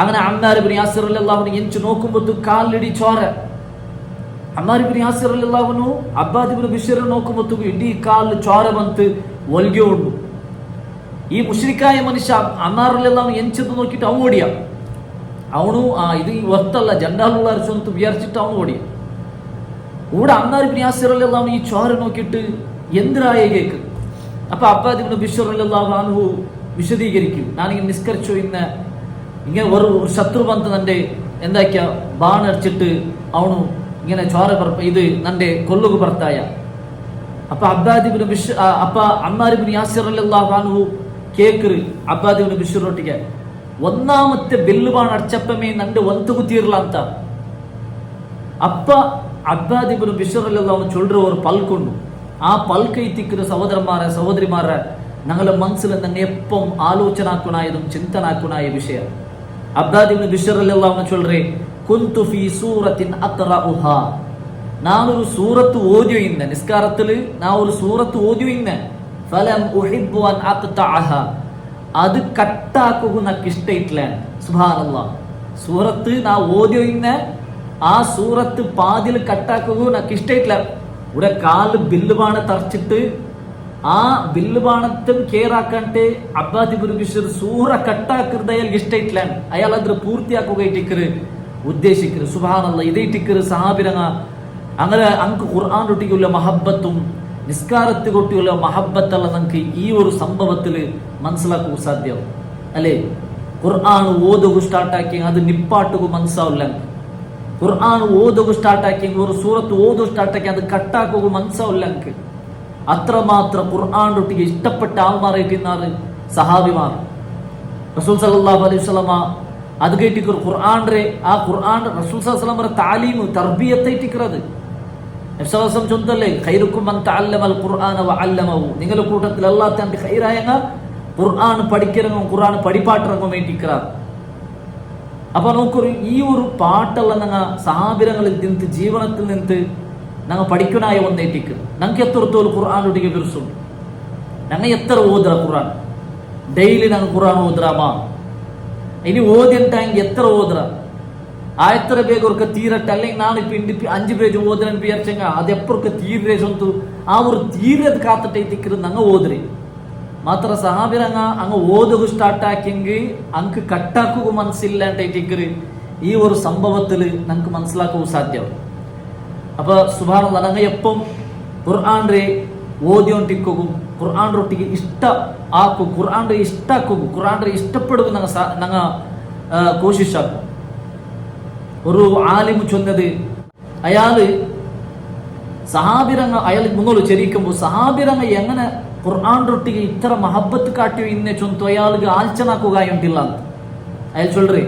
അങ്ങനെ അമ്മാർ ഇബ്നു യാസിർ റളിയല്ലാഹു അൻഹു എഞ്ചു നോക്കുമ്പോൾ കാലിടി ചോര. അമ്മാർ ഇബ്നു യാസിർ റളിയല്ലാഹു അൻഹു അബ്ബാദ് ഇബ്നു ബിശ്ർ നോക്കുമ്പോൾ ഇടീ കാലിൽ ചോര ಬಂತು ಒಲ್ಗೆ ಉಂಡು. ഈ മുശ്രിക്കായ മനുഷ്യ അമ്മാർ റളിയല്ലാഹു അൻഹു എഞ്ചെന്ന് നോക്കിയിട്ട് അവൻ ഓടിയ. അവನು ഇത് ഒത്തല്ല ജണ്ടാലുള്ള ചൊಂತು വിചാരിച്ചിട്ട് അവൻ ഓടിയ. ഇവിടെ അമ്മാർ ഇബ്നു യാസിർ റളിയല്ലാഹു അൻഹു ഈ ചോര നോക്കിയിട്ട് എന്തിനായ കേക്ക്. അപ്പൊ അബ്ബാദ് ഇബ്നു ബിശ്ർ റളിയല്ലാഹു അൻഹു വിശദീകരിക്കും, ഞാനിങ്ങനെ നിസ്കരിച്ചു ഇങ്ങനെ ഒരു ശത്രു വന്ന് നന്റെ എന്താക്കിയ ബാണടിച്ചിട്ട് അവನು ഇങ്ങനെ ചോര ഇത് നന്റെ കൊല്ലുക ഭർത്തായ. അപ്പൊ അബ്ബാദ് ഇബ്നു ബിശ്ർ അമ്മാർ ഇബ്നു യാസിർ റളിയല്ലാഹു അൻഹു കേക്കറ് അബ്ബാദ് ഇബ്നു ബിശ്ർ ಒಟ್ಟಿಗೆ ഒന്നാമത്തെ ബില്ല് ബാൺ അടിച്ചപ്പമേ നന്റെ ಒಂತು ತೀರ್ಲ ಅಂತ அப்ப அப்பாத் இப்னு பிஷ்ர் ரலியல்லாஹு அன்ஹு சொல்ற ஒரு பல்கொண்டு ആ പൽക്കൈത്തിക്കുന്ന സഹോദരന്മാരെ സഹോദരിമാരെ ഞങ്ങളുടെ മനസ്സിൽ തന്നെ എപ്പം ആലോചനാക്കുനായതും ചിന്തനാക്കുനായ വിഷയം. അബ്ദാദ് ഇബ്നു ബിശ്ർ റളിയല്ലാഹു അൻഹു ചൊല്ലുറേ കുന്തു ഫീ സൂറത്തിൻ അഖറഉഹാ, ഞാൻ ഒരു സൂറത്ത് ഓതിയോ ഇന്ന നിസ്കാരത്തിൽ ഞാൻ ഒരു സൂറത്ത് ഓതിയോ ഇന്ന ഫലം ഉഹിബ്ബു അൻ അഖ്തഅഹ, അത് കട്ടാക്കുക నాకు ഇഷ്ടയിട്ടില്ല. സുബ്ഹാനല്ലാഹ്, സൂറത്ത് ഞാൻ ഓതിയോ ഇന്ന ആ സൂറത്ത് പാതിൽ കട്ടാക്കുക నాకు ഇഷ്ടയിട്ടില്ല. ഇവിടെ കാല് ബില്ലുബാണ തറച്ചിട്ട് ആ ബില്ലുബാണത്തും കേറാക്കಂತೆ അബ്ബാദ് ഇബ്നു ബിശ്ർ സൂറ കട്ടാക്കുന്നത് അയാൾക്ക് ഇഷ്ടയിട്ടില്ല. അയാൾ അದ್ರ പൂർത്തിയാക്കുകയിട്ടിക്കറ് ഉദ്ദേശിക്കറ്. സുബ്ഹാനല്ലാഹ്, ഇതേറ്റിക്കറ് സഹാബിരങ്ങ അങ്ങനെ അങ്ക് ഖുർആൻ ഒട്ടിക്കുള്ള മഹബത്തും നിസ്കാരത്തെ കൊട്ടിയുള്ള മഹബത്തല്ല നമുക്ക് ഈ ഒരു സംഭവത്തിൽ മനസ്സിലാക്കുക സാധ്യം അല്ലേ. ഖുർആൻ ഓതുക സ്റ്റാർട്ടാക്കി അത് നിപ്പാട്ടുക മനസ്സാവില്ല. ഖുർആൻ ഓതുക സ്റ്റാർട്ടാക്കി ഒരു സൂറത്ത് ഓതു സ്റ്റാർട്ടാക്കി അത് കട്ടാക്കുക മനസ്സാവില്ല. എനിക്ക് അത്രമാത്രം ഖുർആനൊട്ടിಗೆ ഇഷ്ടപ്പെട്ട ആൾമാരായിട്ടിരുന്നാറ് സഹാബിമാർ. റസൂൽ സല്ലല്ലാഹു അലൈഹി വസല്ലമ അത് കേട്ടിക്കർ ഖുർആന്റെ ആ ഖുർആൻ റസൂൽ സല്ലല്ലാഹു അലൈഹി വസല്ലമ താലീമ് തർബിയത്തായിട്ടിക്കറത്. നബി സല്ലല്ലാഹു അലൈഹി വസല്ലം ചൊന്തല്ലേ ഖൈറുക്കും മൻ തഅല്ലമൽ ഖുർആന വഅല്ലമഹു, നിങ്ങളുടെ കൂട്ടത്തിൽ അല്ലാഹു ഖൈറായങ്ങ ഖുർആൻ പഠിക്കറങ്ങും ഖുർആൻ പഠിപ്പാട്ടിറങ്ങും വേണ്ടിക്കറാർ. അപ്പൊ നോക്കൊരു ഈ ഒരു പാട്ടെല്ലാം ഞങ്ങ സഹാബിരങ്ങളിൽ നിന്ന് ജീവനത്തിൽ നിന്ന് ഞങ്ങൾ പഠിക്കണായ ഒന്നേറ്റിക്ക് ഞങ്ങൾക്ക് എത്രത്തോളം ഖുർആനൊട്ടിಗೆ ಬಿರುಸುಂಟು. ഞങ്ങൾ എത്ര ഓതുറ ഖുർആൻ ഡെയിലി ഞങ്ങൾ ഖുർആൻ ഓതുറാമാ. ഇനി ഓതിട്ടാങ്കിൽ എത്ര ഓതുറ ആയത്ര ಬೇಗ ಅವ್ರಿಗೆ ತೀರಟ್ಟ അല്ലെങ്കിൽ ನಾನಿപ്പോൾ ಇಂಡಿಪಿ 5 പേജ് ಓದರನ್ ವಿಚಾರಿಸಂಗ ಅದೆಪ್ಪർക്ക് തീരേശന്തു ആ ഒരു തീരത് കാത്തിട്ടേറ്റിക്കറ് ഞങ്ങൾ ഓതുറി മാത്ര സഹാബിരങ്ങ അങ്ങ് ഓതുക സ്റ്റാർട്ടാക്കിയെങ്കിൽ അങ്ക് കട്ടാക്കുക മനസ്സില്ലാണ്ടേറ്റിക്കറ് ഈ ഒരു സംഭവത്തിൽ ഞങ്ങൾക്ക് മനസ്സിലാക്കുക സാധ്യം. അപ്പൊ സുബ്ഹാനല്ലാഹ് ഞങ്ങൾ എപ്പം ഖുർആന്റെ ഓദ്യോണ്ടിക്കും ഖുർആനൊട്ടിಗೆ ഇഷ്ട ആക്കും ഖുർആന്റെ ഇഷ്ടാക്കും ഖുർആന്റെ ഇഷ്ടപ്പെടുക ഞങ്ങൾ കോശിച്ചാക്കും. ഒരു ആലിമ് ചൊന്നത് അയാള് സഹാബിരങ്ങ അയാൾ മുന്നോട്ട് ചെരിക്കുമ്പോൾ സഹാബിരങ്ങ എങ്ങനെ ഖുർആനൊട്ടിಗೆ ഇത്ര മഹബത്ത് കാട്ടിയോ ഇന്നെ ചൊന്തു അയാൾക്ക് ആൽച്ചനാക്കുകയുണ്ടില്ല ಅಂತ അയാൾ ചൊല്ലറേ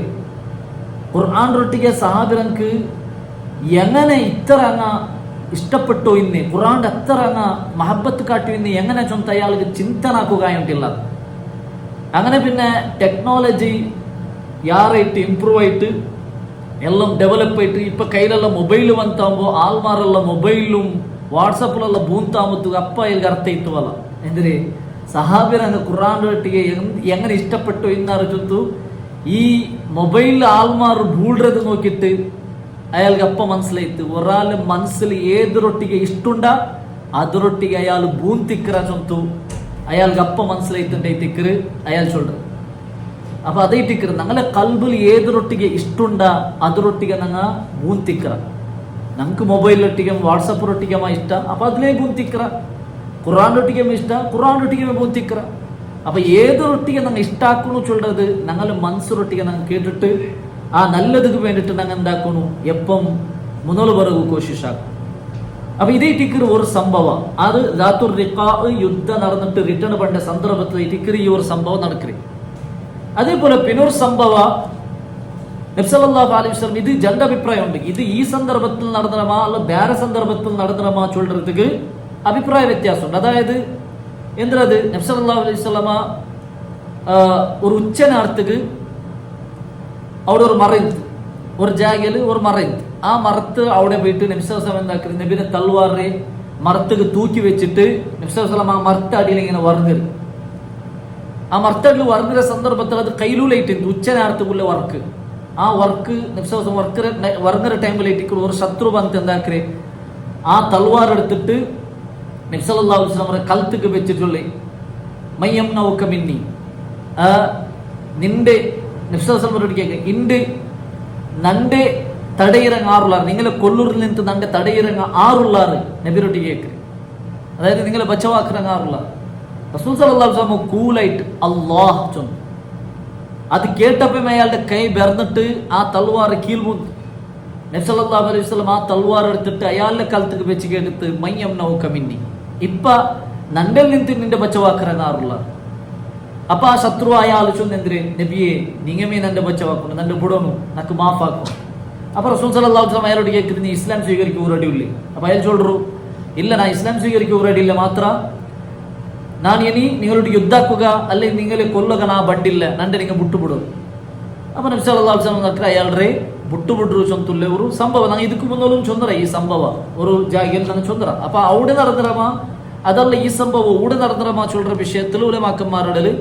ഖുർആനൊട്ടിಗೆ സഹാബിരങ്ങൾക്ക് എങ്ങനെ ഇത്ര അങ്ങ ഇഷ്ടപ്പെട്ടോ ഇന്ന് ഖുർആന്റെ അത്ര അങ്ങ മഹബത്ത് കാട്ടിയോ ഇന്ന് എങ്ങനെ ചൊന്ത അയാൾക്ക് ചിന്തനാക്കുകയുണ്ടില്ല. അങ്ങനെ പിന്നെ ടെക്നോളജി യാറായിട്ട് ഇംപ്രൂവ് ആയിട്ട് എല്ലാം ഡെവലപ്പ് ആയിട്ട് ഇപ്പൊ കയ്യിലുള്ള മൊബൈൽ വന്നാകുമ്പോൾ ആൾമാരെಲ್ಲ മൊബൈലും വാട്സപ്പിലുള്ള ബൂന്താമത്തു അപ്പ അയാൾക്ക് അർത്ഥ ഇത്തുവല്ല എന്തിന് സഹാബിരങ്ങ ഖുർആനൊട്ടിಗೆ എങ്ങനെ ഇഷ്ടപ്പെട്ടോ ഇന്നാറ് ചൊന്തു ഈ മൊബൈലിൽ ആൾമാർ ബൂൾறது നോക്കിയിട്ട് അയാൾക്ക് അപ്പ മനസ്സിലായിത്ത് ഒരാള് മനസ്സിൽ ഏതൊരൊട്ടിಗೆ ഇഷ്ടുണ്ട ಅದರೊಟ್ಟಿಗೆ അയാൾ ബൂന്തിക്കറ ചൊന്തു അയാൾക്ക് അപ്പ മനസ്സിലായിത്തുണ്ടായിത്തിക്കറ് അയാൾ ചൊല്ലു. അപ്പൊ അതേറ്റിക്കറ് ഞങ്ങളെ കൽബിൽ ഏതൊരൊട്ടിಗೆ ഇഷ്ടുണ്ട ಅದರೊಟ್ಟಿಗೆ ഞങ്ങ ബൂന്തിക്കറ. ഞങ്ങൾക്ക് മൊബൈലൊട്ടിಗೆ വാട്സപ്പിനൊട്ടിಗೆ ഇഷ്ട അപ്പൊ അതിലേ ബൂന്തിക്കറ. ഖുർആനൊട്ടിಗೆ ഇഷ്ട ഖുർആനൊട്ടിಗೆ ബൂന്തിക്കറ. അപ്പൊ ഏതൊരൊട്ടിಗೆ ഞങ്ങൾ ഇഷ്ടാക്കുന്നു ചൊല്ലത് ഞങ്ങളെ മനസ്സിനൊട്ടിಗೆ ഞങ്ങൾ കേട്ടിട്ട് ആ നല്ലതിക്ക് വേണ്ടിയിട്ട് ഞങ്ങൾ എന്താക്കുന്നു എപ്പം മുന്നോട്ട് വരവ് കോശിഷാക്കും. അപ്പൊ ഇതേറ്റിക്കറ് ഒരു സംഭവം അത് ദാത്തുർ റിഖാ യുദ്ധം നടന്നിട്ട് റിട്ടേൺ പണ്ട സന്ദർഭത്തിൽ ഇറ്റിക്കറ് ഈ ഒരു സംഭവം നടക്കറി. അതേപോലെ പിന്നൊരു സംഭവ നബി സല്ലല്ലാഹു അലൈഹി വസല്ലം ഇത് ജന്റെ അഭിപ്രായമുണ്ട്. ഇത് ഈ സന്ദർഭത്തിൽ നടന്നമാ അല്ല വേറെ സന്ദർഭത്തിൽ നടന്നമാ ചൊല്ലறதுக்கு അഭിപ്രായ വ്യത്യാസമുണ്ട്. അതായത് എന്തത് നബി സല്ലല്ലാഹു അലൈഹി വസല്ലമ ഒരു ഉച്ചനേരத்துக்கு അവിടെ ഒരു മറയിന്ത് ഒരു ജാഗയിൽ ഒരു മറയിന്ത് ആ മറത്ത് അവിടെ പോയിട്ട് നബി സല്ലല്ലാഹു അലൈഹി വസല്ലം എന്താക്കി നബിയുടെ തൽവാറെ മറത്തുക്ക് തൂക്കി വെച്ചിട്ട് നബി സല്ലല്ലാഹു അലൈഹി വസല്ലം ആ മറത്തടിയിൽ ഇങ്ങനെ വറങ്ങി ആ മർത്തടിൽ വർഗിற സന്ദർഭത്തിൽ അത് കയ്യിലൂലായിട്ട് ഉച്ചനേരത്തുള്ള വർക്ക് ആ വർക്ക് വർഗിற ടൈമിലായിട്ട് ഒരു ശത്രു ബന്ധം എന്താക്കേ ആ തൽവാർ എടുത്തിട്ട് നബി സല്ലല്ലാഹു അലൈഹി വസല്ലം കൽത്തുക്ക് വെച്ചിട്ടുള്ള മയ്യം നൗക മിന്നി നിന്റെ നബി സല്ലല്ലാഹു അലൈഹി വസല്ലം കേൾക്കുക ഇന്റെ നന്റെ തടയിറങ്ങ ആറുള്ളാറ് നിങ്ങളെ കൊല്ലൂരിൽ നിന്ന് നന്റെ തടയിറങ്ങ ആറുള്ളാറ് നബിരൊട്ടി കേൾക്കുക. അതായത് നിങ്ങളെ ബച്ചവാക്കിറങ്ങ ആറുള്ളാറ്. റസൂൽ സല്ലല്ലാഹു അലൈഹി വസല്ലം കൂളായിട്ട് അല്ലാഹ് ചൊന്നു. അത് കേട്ടപ്പോൾ അയാളുടെ കൈ ബെർന്നിട്ട് ആ തൽവാർ കീഴ്മുന്ത് നബി സല്ലല്ലാഹു അലൈഹി വസല്ലം ആ തൽവാർ എടുത്തിട്ട് അയാളുടെ കലത്തേക്ക് വെച്ച് കേട്ടിട്ട് മയ്യം നൗക മിന്നി ഇപ്പ നണ്ടിൽ നിന്ന് നിന്റെ ബച്ചവാക്കിറങ്ങാറുള്ള. അപ്പൊ ആ ശത്രു അയാൾ ചൊന്നെന്തിര് നബിയെ നിങ്ങമേ നന്റെ ബച്ചവാക്കുന്നു നന്റെ ബുടോന്നു നക്ക് മാഫാക്കും അപ്പൊ റസൂൽ സല്ലല്ലാഹു അലൈഹി വസല്ലം അയാളോട് കേൾക്കുന്നത് നീ ഇസ്ലാം സ്വീകരിക്കുക റെഡിയില്ലേ? അപ്പൊ അയാൾ ചൊല്ലു ഇല്ല, ഞാൻ ഇസ്ലാം സ്വീകരിക്കുക റെഡിയില്ല, മാത്ര ನಾನು ಇನಿ ನಿങ്ങളുടെ ಯುದ್ಧಕ್ಕುಗ ಅಲ್ಲಿ ನಿಂಗಲೆ ಕೊಲ್ಲಗ ನಾ ಬಂಡಿಲ್ಲ ನಂಡೆ ನಿಂಗೆ ಬಿಟ್ಟು ಬಿಡು. ಅಪ್ಪ ನಬಿ ಸಲ್ಲಲ್ಲಾಹು ಅಲೈಹಿ ವಸಲ್ಲಂ ಹತ್ರ ಅಯಾಳ್ರೆ ಬಿಟ್ಟು ಬಿಡ್ರು ಚೊಂತುಲ್ಲೆ ಅವರು ಸಂಭವ ನಂಗೆ ಇದಕ್ಕೂ ಮುಂದೊಲು ಚೊಂದರ ಈ ಸಂಭವ ಅವರು ಜಾಗಿಯಲ್ಲಿ ನಂಗೆ ಚೊಂದರ അപ്പൊ അവിടെ നടന്നറമ അതല്ല ഈ സംഭവം ഇവിടെ നടന്നറമ ചൊല്ലുற വിഷയത്തിൽ ഉലമാക്കന്മാരുടെ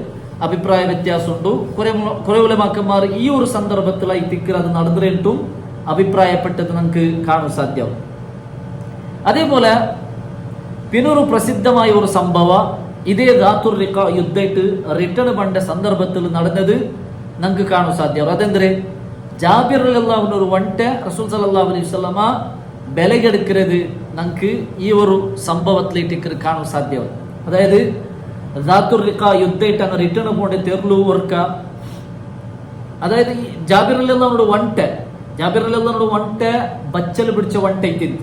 അഭിപ്രായ വ്യത്യാസമുണ്ട്. കുറെ ഉലമാക്കന്മാർ ഈ ഒരു സന്ദർഭത്തിലായി തിക്കർ അത് നടന്നിട്ടും അഭിപ്രായപ്പെട്ടത് നമുക്ക് കാണാൻ സാധ്യമാവും. അതേപോലെ പിന്നൊരു പ്രസിദ്ധമായ ഒരു സംഭവം ഇതേ ദാത്തുർ റിഖാ യുദ്ധമായിട്ട് റിട്ടേൺ പണ്ട സന്ദർഭത്തിൽ നടന്നത് നമുക്ക് കാണാൻ സാധ്യമാവും. അതെന്തേ ജാബിർ റളിയല്ലാഹു അൻഹു ഒരു വണ്ടേ റസൂൽ സല്ലല്ലാഹു അലൈഹി വസല്ലമ ബലഗെടുക്കുന്നത് നമുക്ക് ഈ ഒരു സംഭവത്തിലേക്ക് കാണാൻ സാധ്യമാവും. അതായത് ദാത്തുർ റിഖാ യുദ്ധമായിട്ട് അങ്ങ് റിട്ടേൺ പോകേണ്ട തെർലു ഓർക്ക. അതായത് ജാബിർ റളിയല്ലാഹു അൻഹു വണ്ടേ ബച്ചൽ പിടിച്ച വണ്ടേ ഇത്തിരി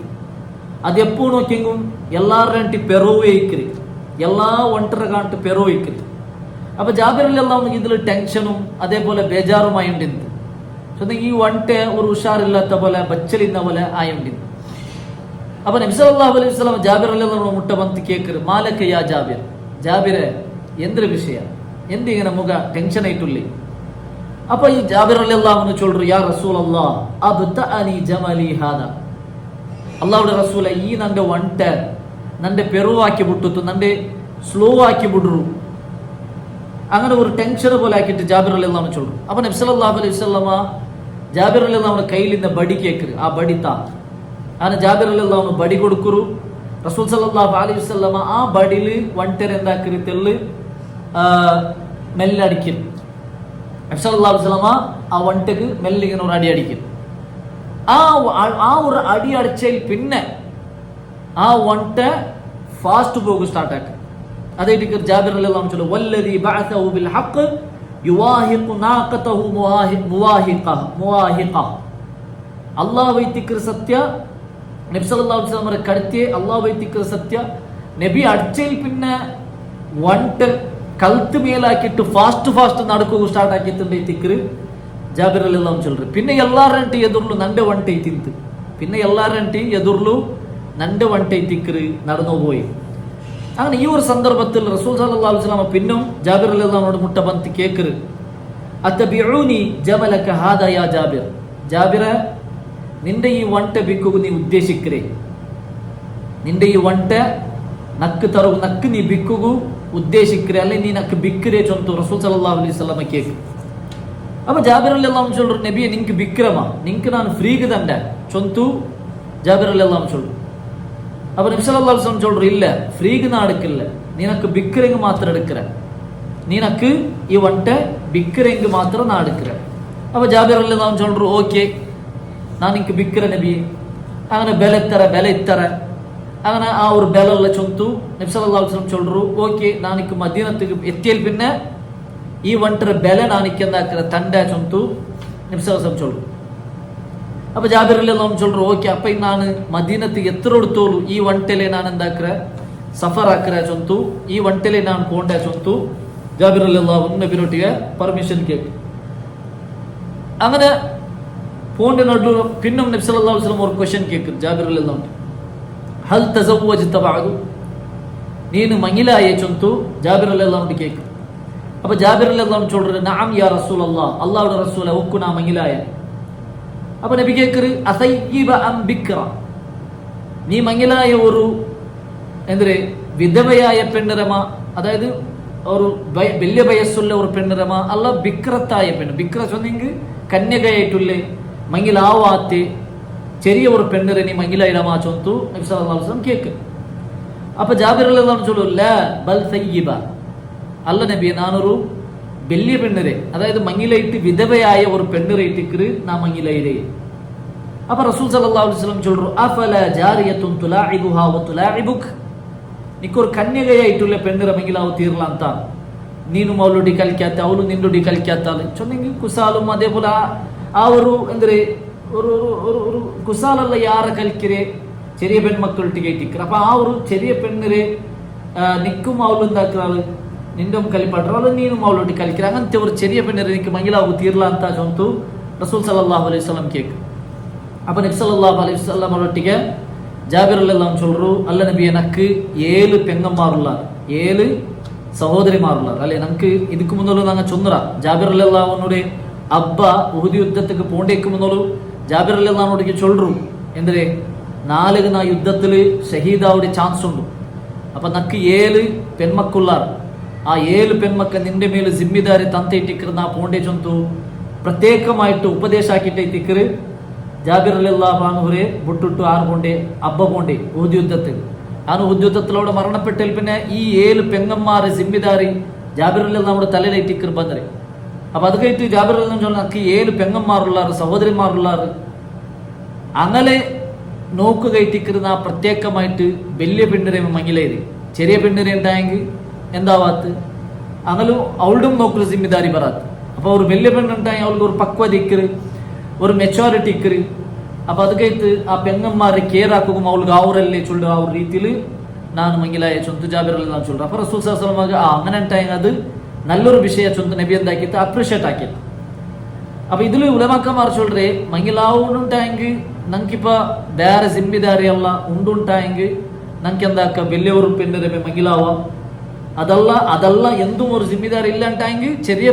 അത് എപ്പോ നോക്കിയെങ്കും എല്ലാവരുടെ പെറോവേ ഇക്കറി എല്ലാ ഒണ്ടര കാണിട്ട് പെറോ ഇക്കറി. അപ്പൊ ജാബിർ റളിയല്ലാഹു അൻഹു ഇതിൽ ടെൻഷനും അതേപോലെ ബേജാറുമായി ഉണ്ടെന്ന് ഈ വണ്ടേ ഒരു ഉഷാറില്ലാത്ത പോലെ ബച്ചലിന്ന പോലെ ആയുണ്ടിന്ന്. അപ്പൊ നബി സല്ലല്ലാഹു അലൈഹി വസല്ലം ജാബിർ റളിയല്ലാഹു അൻഹു മുട്ട ಬಂತು കേക്കറ് മാലക യാ ജാബിർ, ജാബിറെ എന്തൊരു വിഷയ എന്ത് ഇങ്ങനെ മുഖ ടെൻഷൻ ആയിട്ടുള്ളേ? അപ്പൊ ഈ ജാബിർ റളിയല്ലാഹു അൻഹു ചൊല്ലു യാ റസൂലല്ലാഹ് അബ്തഅനി ജമലി ഹാദാ, അല്ലാഹുവിന്റെ റസൂലേ ഈ നന്റെ വണ്ടേ നന്റെ പെറുവാക്കി വിട്ടു നന്റെ സ്ലോ ആക്കി വിടു അങ്ങനെ ഒരു ടെൻഷൻ പോലെ ആക്കിയിട്ട് ജാബിർ റളിയല്ലാഹു അൻഹു ചൊല്ലു. അപ്പൊ നബി സല്ലല്ലാഹു അലൈഹി വസല്ലം ജാബിർ റളിയല്ലാഹു അൻഹു കയ്യിൽ നിന്ന് ബടി കേക്കറ് ആ ബടിത്ത അങ്ങനെ ജാബിർ റളിയല്ലാഹു അൻഹു ബടി കൊടുക്കുರು. റസൂൽ സല്ലല്ലാഹു അലൈഹി വസല്ലം ആ ബടിയിൽ വണ്ടരെ എന്താക്കറി തെല്ല് മെല്ലെ അടിക്കും. നബി സല്ലല്ലാഹു അലൈഹി വസല്ലം ആ വണ്ടക്ക് മെല്ലെ ഇങ്ങനെ ഒരു അടി അടിക്കും. ആ ഒരു അടി അടിച്ചതിൽ പിന്നെ ആ വണ്ട ഫാസ്റ്റ് പോകും സ്റ്റാർട്ട് ആക്കും. അതായിട്ട് ജാബിർ റളിയല്ലാഹു അൻഹു വല്ലദി ബഅസഹു ബിൽ ഹഖ് യുവാഹിഖു നാഖതഹു മുവാഹിഖ അല്ലാഹു വൈതിക്ര സത്യ നബി സല്ലല്ലാഹു അലൈഹി വസല്ലം കടത്തിയെ അല്ലാഹു വൈതിക്ര സത്യ നബി അടിച്ചതിൽ പിന്നെ വണ്ട കൽത്ത് മേലാക്കിയിട്ട് ഫാസ്റ്റ് നടക്കുക സ്റ്റാർട്ട് ആക്കിയിട്ടുണ്ട് തിക്ർ ജാബിർ റളിയല്ലാഹു അൻഹു ചൊല്ലു. പിന്നെ എല്ലാവരുടെ എതിർಲು നന്റെ വണ്ടേ തിന്ത് പിന്നെ എല്ലാവരുടെ എതിർಲು നന്റെ വണ്ടേ തിക്ർ നടന്നു പോയി. അങ്ങനെ ഈ ഒരു സന്ദർഭത്തിൽ റസൂൽ സല്ലല്ലാഹു അലൈഹി വസല്ലം പിന്നും ജാബിർ റളിയല്ലാഹു അൻഹു മുട്ട ಬಂತು കേക്കറ് അത്തബിഊനി ജമലക ഹാദാ യാ ജാബിർ, ജാബിറെ നിന്റെ ഈ വണ്ട ബിക്കുക നീ ഉദ്ദേശിക്കരേ, നിന്റെ ഈ വണ്ട നക്ക് തറു നക്ക് നീ ബിക്കുക ഉദ്ദേശിക്കരേ അല്ലെ നീ നക്ക് ബിക്കരേ ചൊന്തു റസൂൽ സല്ലല്ലാഹു അലൈഹി വസല്ലം കേക്ക്. അപ്പൊ ജാബിർ റളിയല്ലാഹു അൻഹു ചൊല്ലു നബിയെ നിനക്ക് ബിക്രമാ നിനക്ക് ನಾನು ಫ್ರೀಗೆ ದಂಡ ಚೊಂತು ജാബിർ റളിയല്ലാഹു അൻഹു ചൊല്ലു. അപ്പൊ നബി സല്ലല്ലാഹു അലൈഹി വസല്ലം ചൊല്ലു ഇല്ല ഫ്രീക്ക് നാ എടുക്കില്ല നിനക്ക് ബിക്കരെങ്ക് മാത്രം എടുക്കര നിനക്ക് ഈ വണ്ട ബിക്കരെങ്ക് മാത്രം നാ എടുക്കര. അപ്പൊ ജാബിർ റളിയല്ലാഹു അൻഹു ചൊല്ലു ഓക്കെ ನಾನು ನಿಂಗೆ ಬಿಕ್ಕರ ನಬಿ അങ്ങനെ ಬೆಲೆ ಇತ್ತರ അങ്ങനെ ആ ഒരു ബെലുള്ള ചൊന്തു നബി സല്ലല്ലാഹു അലൈഹി വസല്ലം ചൊല്ലു ഓക്കെ നാനിക്ക് മദീനത്തേക്ക് എത്തിയാൽ പിന്നെ ഈ വണ്ടര ബെല നാനിക്ക് എന്താക്കര തണ്ട ചൊന്തു നബി സല്ലല്ലാഹു അലൈഹി വസല്ലം ചൊല്ലു. അപ്പൊ ജാബിർ റളിയല്ലാഹു അൻഹു ചൊല്ലു ഓക്കെ അപ്പൊ ನಾನು മദീനത്തേക്ക് എത്ര എടുത്തോളൂ ഈ വണ്ടലെ ನಾನು എന്താക്കര സഫർ ആക്കര ചൊന്തു ഈ വണ്ടലെ ನಾನು പോണ്ട ചൊന്തു ജാബിർ റളിയല്ലാഹു അൻഹു നബിയോട്ടിಗೆ പെർമിഷൻ കേട്ടു. അങ്ങനെ പോണ്ട നടുവ് പിന്നും നബി സല്ലല്ലാഹു അലൈഹി വസല്ലം ഒരു ക്വസ്റ്റ്യൻ കേൾക്കും ജാബിർ റളിയല്ലാഹു അൻഹു ഹൽ തസവ്വജ്ത ബഅദു നീನು മങ്ങിലായേ ചൊന്തു ജാബിർ റളിയല്ലാഹു അൻഹു കേൾക്കും. അപ്പൊ ജാബിർ റളിയല്ലാഹു അൻഹു ചൊല്ലു നഅം യാ റസൂലല്ലാഹ് അല്ലാഹുവിന്റെ റസൂലേ ഒക്കു നാ മങ്ങിലായ. അപ്പൊ നബി കേക്കറ് അസയ്യിബ അം ബിക്ര നീ മങ്ങിലായ ഒരു എന്തൊരു വിധവയായ പെണ്ണിരമ അതായത് ഒരു വലിയ വയസ്സുള്ള ഒരു പെണ്ണിരമ അല്ല ബിക്രത്തായ പെണ്ണ് ബിക്ര ചൊന്നെങ്കിൽ കന്യകയായിട്ടുള്ളേ മങ്ങിലാവാത്തെ ചെറിയ ഒരു പെണ്ണിരെ നീ മങ്ങിലായിടമാ ചൊന്തു നബി സല്ലല്ലാഹു അലൈഹി വസല്ലം കേക്ക്. അപ്പൊ ജാബിർ റളിയല്ലാഹു അൻഹു ചൊല്ലു ലാ ബൽ സയ്യിബ അല്ല നബിയെ നാനൊരു വലിയ പെണ്ണിരെ അതായത് മങ്ങിലായിട്ട് വിധവയായ ഒരു പെണ്ണിരെ ഇട്ടിക്കറ് നാ മങ്ങിലായിരേ. അപ്പൊ റസൂൽ സല്ലല്ലാഹു അലൈഹി വസല്ലം ചൊല്ലു അഫല ജാരിയത്തുൻ തുലാഇബുഹാ വ തുലാഇബുക നിക്കൊരു കന്യകയായിട്ടുള്ള പെണ്ണിരെ മങ്ങിലാവ് തീർല ಅಂತ ನೀನು ಅವಳೊಡಿ ಕಲಿಕ್ಯಾತ ಅವಳು ನಿನ್ನೊಡಿ ಕಲಿಕ್ಯಾತ ಚೊನ್ನೆಂಗಿ ಕುಸಾಲು അതേപോലെ ആ ഒരു എന്തൊരു ഒരു കുസാലല്ല യാറ കളിക്കരെ ചെറിയ പെൺമക്കളുടെ കേട്ടിക്കറ. അപ്പൊ ആ ഒരു ചെറിയ പെണ്ണിരെ നിക്കും അവളും എന്താക്കാള് നിന്റെ കളിപ്പാട്ടറാള് നീനും അവളോട് കളിക്കറ അങ്ങനത്തെ ഒരു ചെറിയ പെണ്ണിരെ നിനക്ക് മങ്ങിലാവ് തീർല ಅಂತ ചൊന്തു റസൂൽ സല്ലല്ലാഹു അലൈഹി വസല്ലം കേക്ക്. அப்போ நபி ஸல்லல்லாஹு அலைஹி வஸல்லம் அவர்கிட்ட ஜாபிர் ரலியல்லாஹு அன்ஹு சொல்றாரு, அல்ல நபி எனக்கு 7 பெங்கம்மாருள்ளார், 7 സഹോദരിമാരുള്ളത് അല്ലെ. നമുക്ക് ഇതിക്ക് മുന്നോട്ട് ഞങ്ങൾ ചൊന്നറ ജാബിർ അല്ലാഹുവിനുടെ അബ്ബ ഉഹുദ് യുദ്ധത്തിക്ക് പോണ്ടേക്ക് മുന്നോട്ട് ജാബിർ അല്ലാഹുവിനോടേക്ക് ചൊല്ലു എന്തേ 4 നാ യുദ്ധത്തിൽ ഷഹീദാവുടെ ചാൻസ് ഉണ്ട്. അപ്പൊ നക്ക് 7 പെൺമക്കുള്ളാർ, ആ 7 പെൺമക്ക നിന്റെ മേൽ ജിമ്മിദാരി തന്തേറ്റിക്കർ നാ പോണ്ടേ ചൊന്തു പ്രത്യേകമായിട്ട് ഉപദേശാക്കിട്ടേറ്റിക്കർ ജാബിർ അല്ലാഹു അൻഹുരെ ബുട്ടിട്ടു ആറ് പോണ്ടേ അബ്ബ പോണ്ടേ ഉഹുദ് യുദ്ധത്തിൽ. ആണ് ഉഹുദ് യുദ്ധത്തിലൂടെ മരണപ്പെട്ടാൽ പിന്നെ ഈ 7 പെങ്ങന്മാരെ ജിമ്മിദാരി ജാബിർ അല്ലാഹുവിന്റെ തലയിലേറ്റിക്കർ ബന്ധരെ. അപ്പൊ അത് കഴിഞ്ഞിട്ട് ജാബിർ അല്ലാഹു ചൊല്ലു നക്ക് 7 പെങ്ങന്മാരുള്ളാറ് സഹോദരിമാരുള്ളാറ് അങ്ങനെ നോക്കുകയറ്റിക്കുന്ന ആ പ്രത്യേകമായിട്ട് വലിയ പെണ്ണിനെ മങ്ങിലേരി ചെറിയ പെണ്ണിനെ ഉണ്ടായെങ്കിൽ എന്താവാത്ത് അങ്ങനെ അവളും നോക്കുന്ന ജിമ്മിദാരി വരാത്ത്. അപ്പൊ ഒരു വലിയ പെണ്ണുണ്ടായി അവൾക്ക് ഒരു പക്വത ഇക്കറ്, ഒരു മെച്ചോറിറ്റി ഇക്കറ്. അപ്പൊ അത് കഴിഞ്ഞിട്ട് ആ പെങ്ങന്മാരെ കേറാക്കും അവൾക്ക് അവരല്ലേ ചൊല്ലു ആ ഒരു രീതിയിൽ ನಾನು ಮಂಗಿಲಾಯ ಚೊಂತು ಜಾಬಿರ್ ಅಲ್ಲಾಹ್ ಚೊಲ್ರ. ಅಪ್ಪ ರಸೂಲ್ ಸಲ್ಲಲ್ಲಾಹು ಅಲೈಹಿ ವಸಲ್ಲಂ അങ്ങനെ ഉണ്ടായെങ്കിൽ അത് നല്ലൊരു വിഷയ ചൊന്ത് നബി എന്താക്കിയിട്ട് അപ്രീഷിയേറ്റ് ആക്കിയത്. അപ്പൊ ഇതിൽ ഉലമാക്കന്മാർ ചൊല്ലേ മങ്ങിലാവുണ്ടായെങ്കിൽ നമുക്കിപ്പ ಬೇರೆ ಜಿಮ್ಮಿದಾರಿ ಎಲ್ಲ ಉಂಡುಂಟಾയെങ്കിൽ നമുക്ക് എന്താക്കാം വലിയ ഒരു പെണ്ണിനെ മങ്ങിലാവാം. അതല്ല എന്തും ഒരു ജിമ്മിദാരി ഇല്ലാണ്ടായെങ്കിൽ ചെറിയ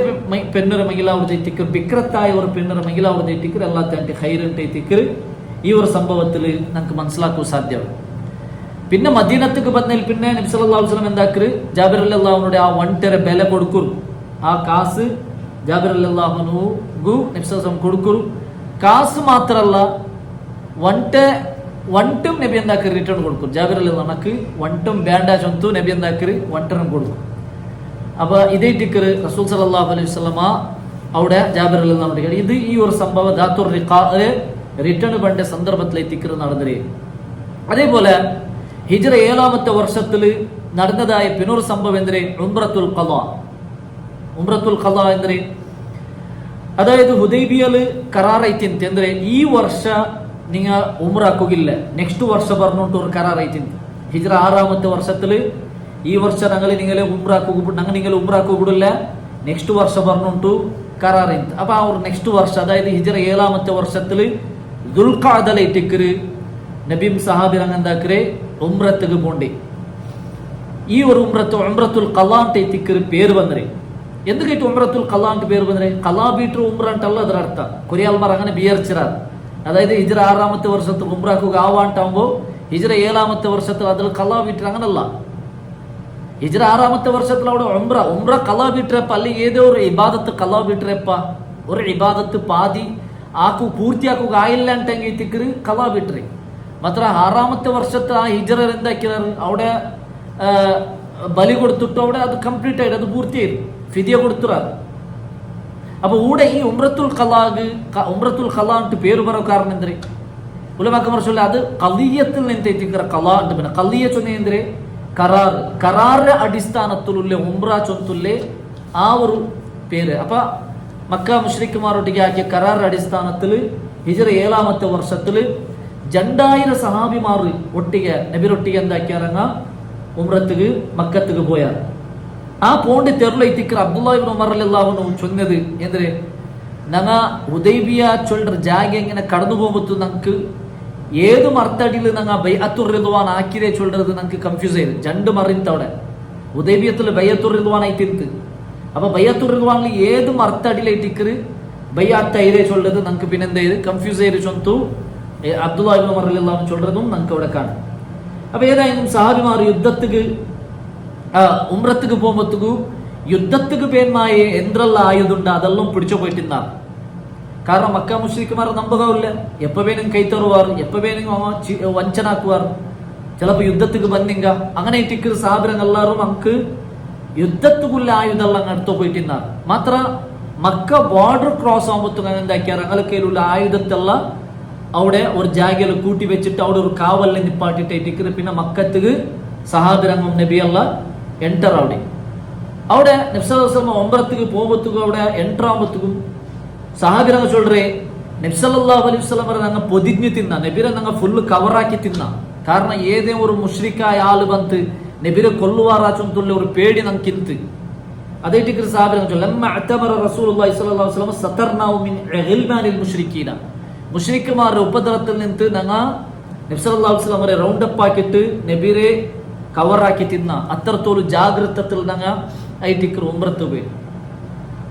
പെണ്ണിനെ മങ്ങിലാവ് തെറ്റിക്കർ വിക്രത്തായ ഒരു പെണ്ണിനെ മങ്ങിലാവ് തെറ്റിക്കർ എല്ലാത്തന്റെ ഹൈറൻ തെറ്റിക്കർ ഈ ഒരു സംഭവത്തിൽ നമുക്ക് മനസ്സിലാക്കാൻ സാധ്യമാണ്. പിന്നെ മദീനത്തേക്ക് വന്നതിൽ പിന്നെ നബി സല്ലല്ലാഹു അലൈഹി വസല്ലം എന്താക്കര് ജാബിർ റളിയല്ലാഹുവിന്റെ ആ ഒണ്ടര ബല കൊടുക്കും, ആ കാസ് ജാബിർ റളിയല്ലാഹു നബി സല്ലല്ലാഹു അലൈഹി വസല്ലം കൊടുക്കും. കാസ് മാത്രല്ല വണ്ടും നബി എന്താക്കര് റിട്ടേൺ കൊടുക്കും. ജാബിർ റളിയല്ലാഹു അൻഹു വണ്ടും വേണ്ട ചൊന്തു നബി എന്താക്കര് വണ്ടനും കൊടുക്കും. അപ്പൊ ഇതേ ടിക്കറ് റസൂൽ സല്ലല്ലാഹു അലൈഹി വസല്ലമ അവിടെ ജാബിർ റളിയല്ലാഹു അൻഹു ഇത് ഈ ഒരു സംഭവം ദാത്തുർ റിഖാ റിട്ടേൺ പണ്ട സന്ദർഭത്തിലെ ടിക്കറ് നടന്നേ. അതേപോലെ ഹിജ്റ 7ാമത്തെ വർഷത്തിൽ നടന്നതായ പിന്നൊരു സംഭവം എന്തിനെ ഉംറത്തുൽ ഖളാ എന്തിനെ, അതായത് ഹുദൈബിയല് കരാറൈത്തിന്ത് എന്തിനെ ഈ വർഷ നിങ്ങൾ ഉംറ നെക്സ്റ്റ് വർഷം പറഞ്ഞോട്ട് ഒരു കരാറൈത്തിന്ത്. ഹിജ്റ 6ാമത്തെ വർഷത്തിൽ ഈ വർഷം നിങ്ങളെ ഉംറാക്കൂടില്ല നെക്സ്റ്റ് വർഷം പറഞ്ഞോട്ടു കരാറൈന്ത്. അപ്പൊ ആ ഒരു നെക്സ്റ്റ് വർഷം അതായത് ഹിജ്റ 7ാമത്തെ വർഷത്തിൽ ദുൽഖഅദലെ ടിക്കറ് നബിയും സഹാബിറങ്ങ് എന്താക്കരെ ഉംറത്തുക്ക് പോണ്ടേ. ഈ ഒരു ഉംറത്തുൽ ഖളാന്റെ ടിക്കറ് പേര് വന്നേ. എന്തുകൈട്ട് ഉംറത്തുൽ ഖളാന്റെ പേര് വന്നേ, ഖളാ ബീറ്റർ ഉംറ ಅಂತಲ್ಲ ಅದರ ಅರ್ಥ. കൊറിയാൽമാർ അങ്ങനെ വിചാരിച്ചിരാർ. അതായത് ഹിജ്റ 6ാമത്തെ വർഷത്തിൽ ഉംറാക്കുക ആവാണ്ടാകുമ്പോ ഹിജ്റ 7ാമത്തെ വർഷത്തിൽ അതിൽ ഖളാ ബീറ്റർ അങ്ങനല്ല. ഹിജ്റ 6ാമത്തെ വർഷത്തിൽ അവിടെ ഉംറ ഖളാ ബീറ്ററപ്പ അല്ലെങ്കിൽ ഏതോ ഒരു ഇബാദത്ത് ഖളാ ബീറ്ററപ്പ ഒരു ഇബാദത്ത് പാതി പൂർത്തിയാക്കുക ആയില്ല ಅಂತೆಂಗಿ ತಿಕ್ಕರು ഖളാ ബീറ്റർ. ಮಾತ್ರ 6ാമത്തെ വർഷത്തെ ആ ഹിജ്റ എന്താക്കിയാറ് അവിടെ ബലി കൊടുത്തിട്ട് അവിടെ അത് കംപ്ലീറ്റ് ആയിട്ട് അത് പൂർത്തിയായി ഫിദിയ കൊടുത്തുറാറ്. അപ്പൊ ഇവിടെ ഈ ഉംറത്തുൽ ഖളാ പേര് പറ കാരണം എന്തിരെ ഉലമാക്കന്മാർ ചൊല്ല അത് ഖളിയത്തിൽ നിന്നെത്തിക്കറ ഖളാ ഉണ്ട്. പിന്നെ ഖളിയ ചൊന്ന എന്തിരെ കരാറ് അടിസ്ഥാനത്തിലുള്ള ഉംറ ചൊന്തുല്ലേ ആ ഒരു പേര്. അപ്പൊ മക്ക മുശ്രിക്കുമാരൊട്ടിಗೆ ആക്കിയ കരാറ് അടിസ്ഥാനത്തിൽ ഹിജ്റ 7ാമത്തെ വർഷത്തിൽ 2000 സഹാബിമാർ ഒട്ടിಗೆ നബിരൊട്ടിಗೆ എന്താക്കിയാറങ്ങ ഉംറത്തുക്ക് മക്കത്തുക്ക് പോയാർ. ആ പോണ്ടി തെരുളൈത്തിക്കർ അബ്ദുല്ലാഹ് ഇബ്നു ഉമർ റളിയല്ലാഹു അൻഹു ചൊന്നത് എന്തിരെ ഞങ്ങ ഹുദൈബിയ ചൊല്ലർ ജാഗ ഇങ്ങനെ കടന്നു പോകുമ്പോൾ നമുക്ക് ഏത് മർത്തടിയിൽ ഞങ്ങ ബൈഅത്തുർ റിദ്വാൻ ആക്കിരേ ചൊല്ലത് നമുക്ക് കൺഫ്യൂസ് ചെയ്ത് രണ്ട് മറിന്തവിടെ ഹുദൈബിയത്തിൽ ബൈഅത്തുർ റിദ്വാൻ ആയിത്തിന്ത്. അപ്പൊ ബൈഅത്തുർ റിദ്വാനിൽ ഏത് മർത്തടിയിലേറ്റിക്കർ ബൈഅത്ത് ഐരേ ചൊല്ലത് നമുക്ക് പിന്നെന്ത് ചെയ്ത് കൺഫ്യൂസ് ചെയ്ത് ചൊന്തു അബ്ദുല്ലാഹ് ഇബ്നു ഉമർ റളിയല്ലാഹു അൻഹു ചൊല്ലതും നമുക്ക് അവിടെ കാണാം. അപ്പൊ ഏതായാലും സഹാബിമാർ യുദ്ധത്തിക്ക് ഉംറത്തുക്ക് പോകുമ്പോഴത്തേക്കു യുദ്ധத்துக்கு പേന്മായ എന്തെല്ലാം ആയുധുണ്ട് അതെല്ലാം പിടിച്ചു പോയിട്ടിന്നാണ്. കാരണം മക്ക മുശ്രിക്കുമാർ നമ്പകാവില്ല, എപ്പ വേനും കൈ തറുവാർ, എപ്പ വേനും വഞ്ചനാക്കുവാർ, ചിലപ്പോ യുദ്ധத்துக்கு വന്നിങ്ക അങ്ങനെ ഇട്ടിക്ക് സാബിരങ്ങൾ എല്ലാവരും നമുക്ക് യുദ്ധത്തുക്കുള്ള ആയുധെല്ലാം എടുത്തു പോയിട്ടിന്നാണ്. മാത്ര മക്ക ബോർഡർ ക്രോസ് ആകുമ്പോഴത്തേക്കും എന്താക്കിയാർ അങ്ങനെ കയ്യിലുള്ള ആയുധത്തെല്ലാം അവിടെ ഒരു ജാഗയിൽ കൂട്ടി വെച്ചിട്ട് അവിടെ ഒരു കാവലിനെ നിപ്പാട്ടിട്ട് ഇട്ടിക്കറ്. പിന്നെ മക്കത്തുക്ക് സഹാബിരങ്ങും നബിയല്ല എൻറ്റർ അവിടെ നബി സല്ലല്ലാഹു അലൈഹി വസല്ലം ഉംറത്തുക്ക് പോകുമ്പോഴത്തേക്കും അവിടെ എൻറ്റർ ആകുമ്പോഴത്തേക്കും സഹാബിരങ്ങ ചൊല്ലേ നബി സല്ലല്ലാഹു അലൈഹി വസല്ലം ഞങ്ങൾ പൊതിഞ്ഞ് തിന്ന നബിരെ ഞങ്ങൾ ഫുള്ള് കവറാക്കി തിന്ന. കാരണം ഏതേ ഒരു മുശ്രിക്കായ ആള് വന്ന് നബിരെ കൊല്ലുവാറാച്ചുള്ള ഒരു പേടി നമുക്കിന്ത്. അതേ സഹാബിരങ്ങ ചൊല്ല റസൂലുള്ളാഹി സ്വല്ലല്ലാഹു അലൈഹി വസല്ലം സതർനാഹു മിൻ ഗിൽമാനിൽ മുശ്രിക്കീന. മുശ്രിക്കുമാരുടെ ഉപദ്രവത്തിൽ നിന്ന് ഞങ്ങ നബി സല്ലല്ലാഹു അലൈഹി വസല്ലം അവരെ റൗണ്ട് അപ്പ് ആക്കിയിട്ട് നബിരെ കവറാക്കി തിന്ന അത്രത്തോളം ജാഗ്രതത്തിൽ ഞങ്ങ ഐറ്റിക്കർ ഉംറത്ത് പോയി.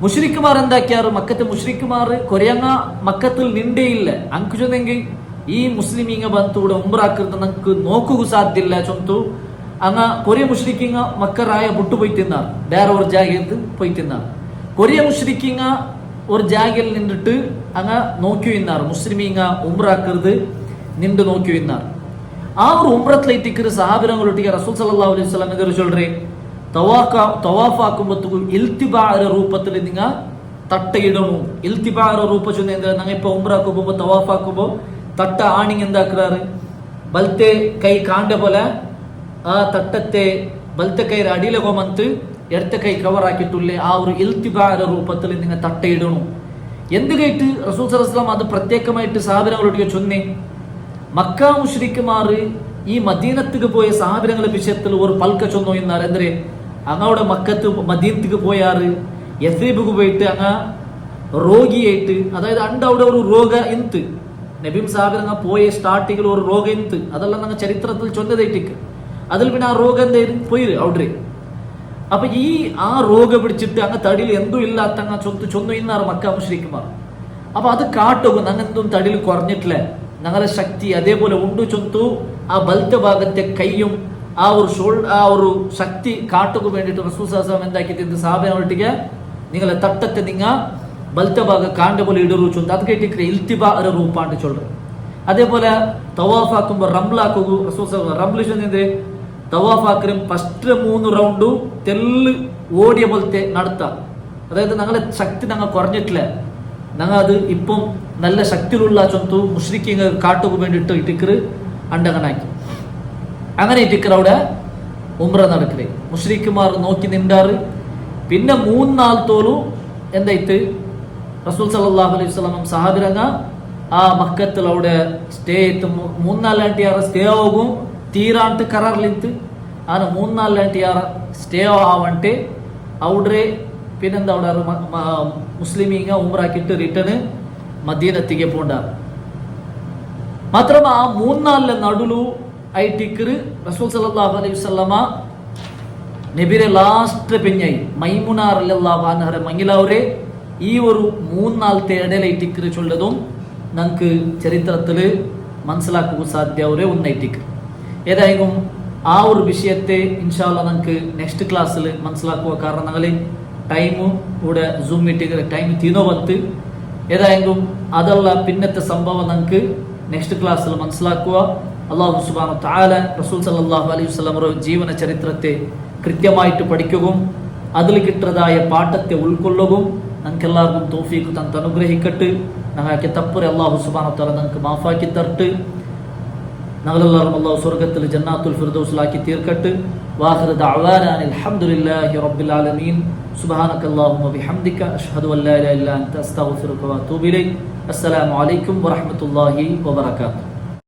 മുശ്രിക്കുമാർ എന്താക്കിയാറ്, മക്കത്തെ മുശ്രിക്കുമാർ കൊറിയങ്ങ മക്കത്തിൽ നിണ്ടേ ಇಲ್ಲ. ಅಂಕು ಚೊಂದೆಂಗಿ ಈ ಮುಸ್ಲಿಮೀಂಗ ಬಂತು ಕೂಡ ಉಂಬ್ರಾಕೃತ ನಂಗೆ ನೋಕುಗೂ ಸಾಧ್ಯ ಇಲ್ಲ ಚೊಂತು ಅಂಗ ಕೊರಿಯ ಮುಶ್ರಿಕಿಂಗ ಮಕ್ಕ ರಾಯ ಬಿಟ್ಟು പോയിತಿന്നാർ. ಬೇರೆ ഒരു ಜಾಗೆದ್ದು പോയിತಿന്നാർ. കൊറിയ മുശ്രിക്കിങ്ങ ഒരു ജാഗയിൽ നിന്നിട്ട് അങ്ങ നോക്കി ഇന്നാർ. മുസ്ലിമീങ്ങ ഉംറാക്കരുത് നിன்று നോക്കി ഇന്നാർ. ആ ഒരു ഉംറത്തിലേറ്റിക്കറ് സഹാബിരങ്ങളൊട്ടിಗೆ റസൂൽ സല്ലല്ലാഹു അലൈഹി വസല്ലം എതിർ ചൊല്றே തവാഫ് ആക്കുമ്പോഴത്തേക്കും ഇൽത്തിബാഅ രൂപത്തിൽ നിങ്ങ തട്ടയിടണം. ഇൽത്തിബാഅ രൂപ ചൊല്ലുന്നത് ഞങ്ങൾ ഇപ്പൊ ഉംറാക്കുമ്പോൾ തവാഫ് ആക്കുമ്പോൾ തട്ട ആണിങ് എന്താക്കാറ്, ബലത്തെ കൈ കാണ്ട പോലെ ആ തട്ടത്തെ ബലത്തെ കൈയുടെ അടിയിലകോമന്ത് ഇടത്ത കൈ കവർ ആക്കിയിട്ടുള്ളേ ആ ഒരു ഇൽത്തിബാഅ രൂപത്തിൽ നിങ്ങൾ തട്ടയിടണം. എന്ത് കേട്ട് റസൂൽ സല്ലല്ലാഹു അലൈഹി വസല്ലം അത് പ്രത്യേകമായിട്ട് സഹാബിരങ്ങളൊട്ടിಗೆ ചൊന്നേ. മക്ക മുശ്രിക്കുമാർ ഈ മദീനത്തിക്ക് പോയ സഹാബിരങ്ങളുടെ വിഷയത്തിൽ ഒരു പൽക്ക ചൊന്നു എന്നാർ. എന്തേ അങ്ങവിടെ മക്കത്ത് മദീനത്തിക്ക് പോയാറ് യസ്രീബിക്ക് പോയിട്ട് അങ്ങ രോഗിയായിട്ട്, അതായത് അവിടെ ഒരു രോഗ ഇന്ത് നബീം സാഹിബ് അങ്ങ് പോയ സ്റ്റാർട്ടിങ്ങിൽ ഒരു രോഗ ഇന്ത് അതെല്ലാം ഞങ്ങൾ ചരിത്രത്തിൽ ചൊന്നതേറ്റിക്ക്. അതിൽ പിന്നെ ആ രോഗം എന്തായാലും പോയി അവിടെ. അപ്പൊ ആ രോഗം പിടിച്ചിട്ട് അങ്ങ് തടിയിൽ എന്തും ഇല്ലാത്ത അങ്ങ് ചൊന്നു ഇന്നാറ് മക്ക മുശ്രിക്കുമാർ. അപ്പൊ അത് കാട്ടുക ഞങ്ങെന്തും തടിയിൽ കുറഞ്ഞിട്ടില്ല, ഞങ്ങളുടെ ശക്തി അതേപോലെ ഉണ്ടു ചൊന്തു. ആ ബലത്ത ഭാഗത്തെ കൈയും ആ ഒരു ശക്തി കാട്ടുക വേണ്ടിയിട്ട് റസൂൽ സല്ലല്ലാഹു അലൈഹി വസല്ലം എന്താക്കി തിന്ന് സാബിനൊട്ടിಗೆ നിങ്ങളെ തട്ടത്തെ നിങ്ങ ബലത്ത ഭാഗ കാണ്ട പോലെ ഇടറു ചൊന്തു. അത് കേട്ടിട്ട് ഇൽത്തിബാഅ രൂപാണ്ട് ചൊല്ലുന്നത്. അതേപോലെ തവാഫ് ആക്കുമ്പോൾ റംലാക്കുക റസൂൽ സല്ലല്ലാഹു അലൈഹി വസല്ലം റംല് ചൊന്നിന്റെ തവാഫ് ആക്കലും ഫസ്റ്റ് 3 റൗണ്ടും തെല്ല് ഓടിയ പോലത്തെ നടത്താം. അതായത് ഞങ്ങളെ ശക്തി ഞങ്ങൾ കുറഞ്ഞിട്ടില്ല, ഞങ്ങൾ അത് ഇപ്പം നല്ല ശക്തിയിലുള്ള ചൊന്തു മുശ്രിക്കിങ് കാട്ടുക വേണ്ടിയിട്ട് ഇട്ടിക്കറ് അണ്ടങ്ങനാക്കി. അങ്ങനെ ഇട്ടിക്കർ അവിടെ ഉംറ നടക്കല്. മുശ്രിക്കുമാർ നോക്കി നിന്നാറ്. പിന്നെ 3 നാൾ തോലും എന്തായിട്ട് റസൂൽ സല്ലല്ലാഹു അലൈഹി വസല്ലം സഹാബിരങ്ങ ആ മക്കത്തിൽ അവിടെ സ്റ്റേ എത്തും. 3 നാളായിട്ട് യാറ സ്റ്റേ ആകും തീരാണ്ട് കരാറിലിത്ത് ആണ്. 3 നാളായിട്ട് യാറ സ്റ്റേ ആവണ്ടെ അവിടെ പിന്നെന്താ അവിടെ മുസ്ലിമീങ്ങ ഉംറാക്കിയിട്ട് റിട്ടേൺ മദീനത്തിಗೆ പോണ്ടാറ്. മാത്രമല്ല ആ 3 നാളിലെ നടുലു ഐറ്റിക്കറ് റസൂൽ സല്ലല്ലാഹു അലൈഹി വസല്ലമ നബിരെ ലാസ്റ്റ് പെഞ്ഞായി മൈമുന റളിയല്ലാഹു അൻഹ മങ്ങിലവരെ ഈ ഒരു 3 നാളത്തെ ഇടയിലേറ്റിക്കറ് ചൊല്ലതും നമുക്ക് ചരിത്രത്തിൽ മനസ്സിലാക്കുക സാധ്യവരെ ഒന്നൈറ്റിക്കറ്. ഏതായാലും ആ ഒരു വിഷയത്തെ ഇൻഷാ അല്ലാഹ് നമുക്ക് നെക്സ്റ്റ് ക്ലാസ്സിൽ മനസ്സിലാക്കുക. കാരണം ഞങ്ങൾ ടൈമും ഇവിടെ സൂം മീറ്റിംഗ് ടൈം തീനോ വന്ന് ഏതായാലും അതല്ല പിന്നത്തെ സംഭവം നമുക്ക് നെക്സ്റ്റ് ക്ലാസ്സിൽ മനസ്സിലാക്കുക. അല്ലാഹു സുബ്ഹാനഹു വ തആല റസൂൽ സല്ലല്ലാഹു അലൈഹി വസല്ലമയുടെ ജീവന ചരിത്രത്തെ കൃത്യമായിട്ട് പഠിക്കുകയും അതിൽ കിട്ടതായ പാഠത്തെ ഉൾക്കൊള്ളുകയും നമുക്കെല്ലാവർക്കും തൗഫീഖ് തന്ന് അനുഗ്രഹിക്കട്ടെ. ഞങ്ങൾക്ക് തപ്പുരെ അല്ലാഹു സുബ്ഹാനഹു വ തആല നമുക്ക് മാഫാക്കി തരട്ടെ. ഞങ്ങളെല്ലാവരും അല്ലാഹു സ്വർഗ്ഗത്തിൽ ജന്നാത്തുൽ ഫിർദൗസിലാക്കി തീർക്കട്ടെ. വാഖിറു ദഅവാനാ അൽഹംദുലില്ലാഹി റബ്ബിൽ ആലമീൻ. സുബ്ഹാനകല്ലാഹുമ്മ ബിഹംദിക അഷ്ഹദു അൻ ലാ ഇലാഹ ഇല്ല അൻത അസ്തഗ്ഫിറുക വ അത്തൂബു ഇലൈക്. അസ്സലാമു അലൈക്കും വറഹ്മത്തുള്ളാഹി വബറകാതുഹു.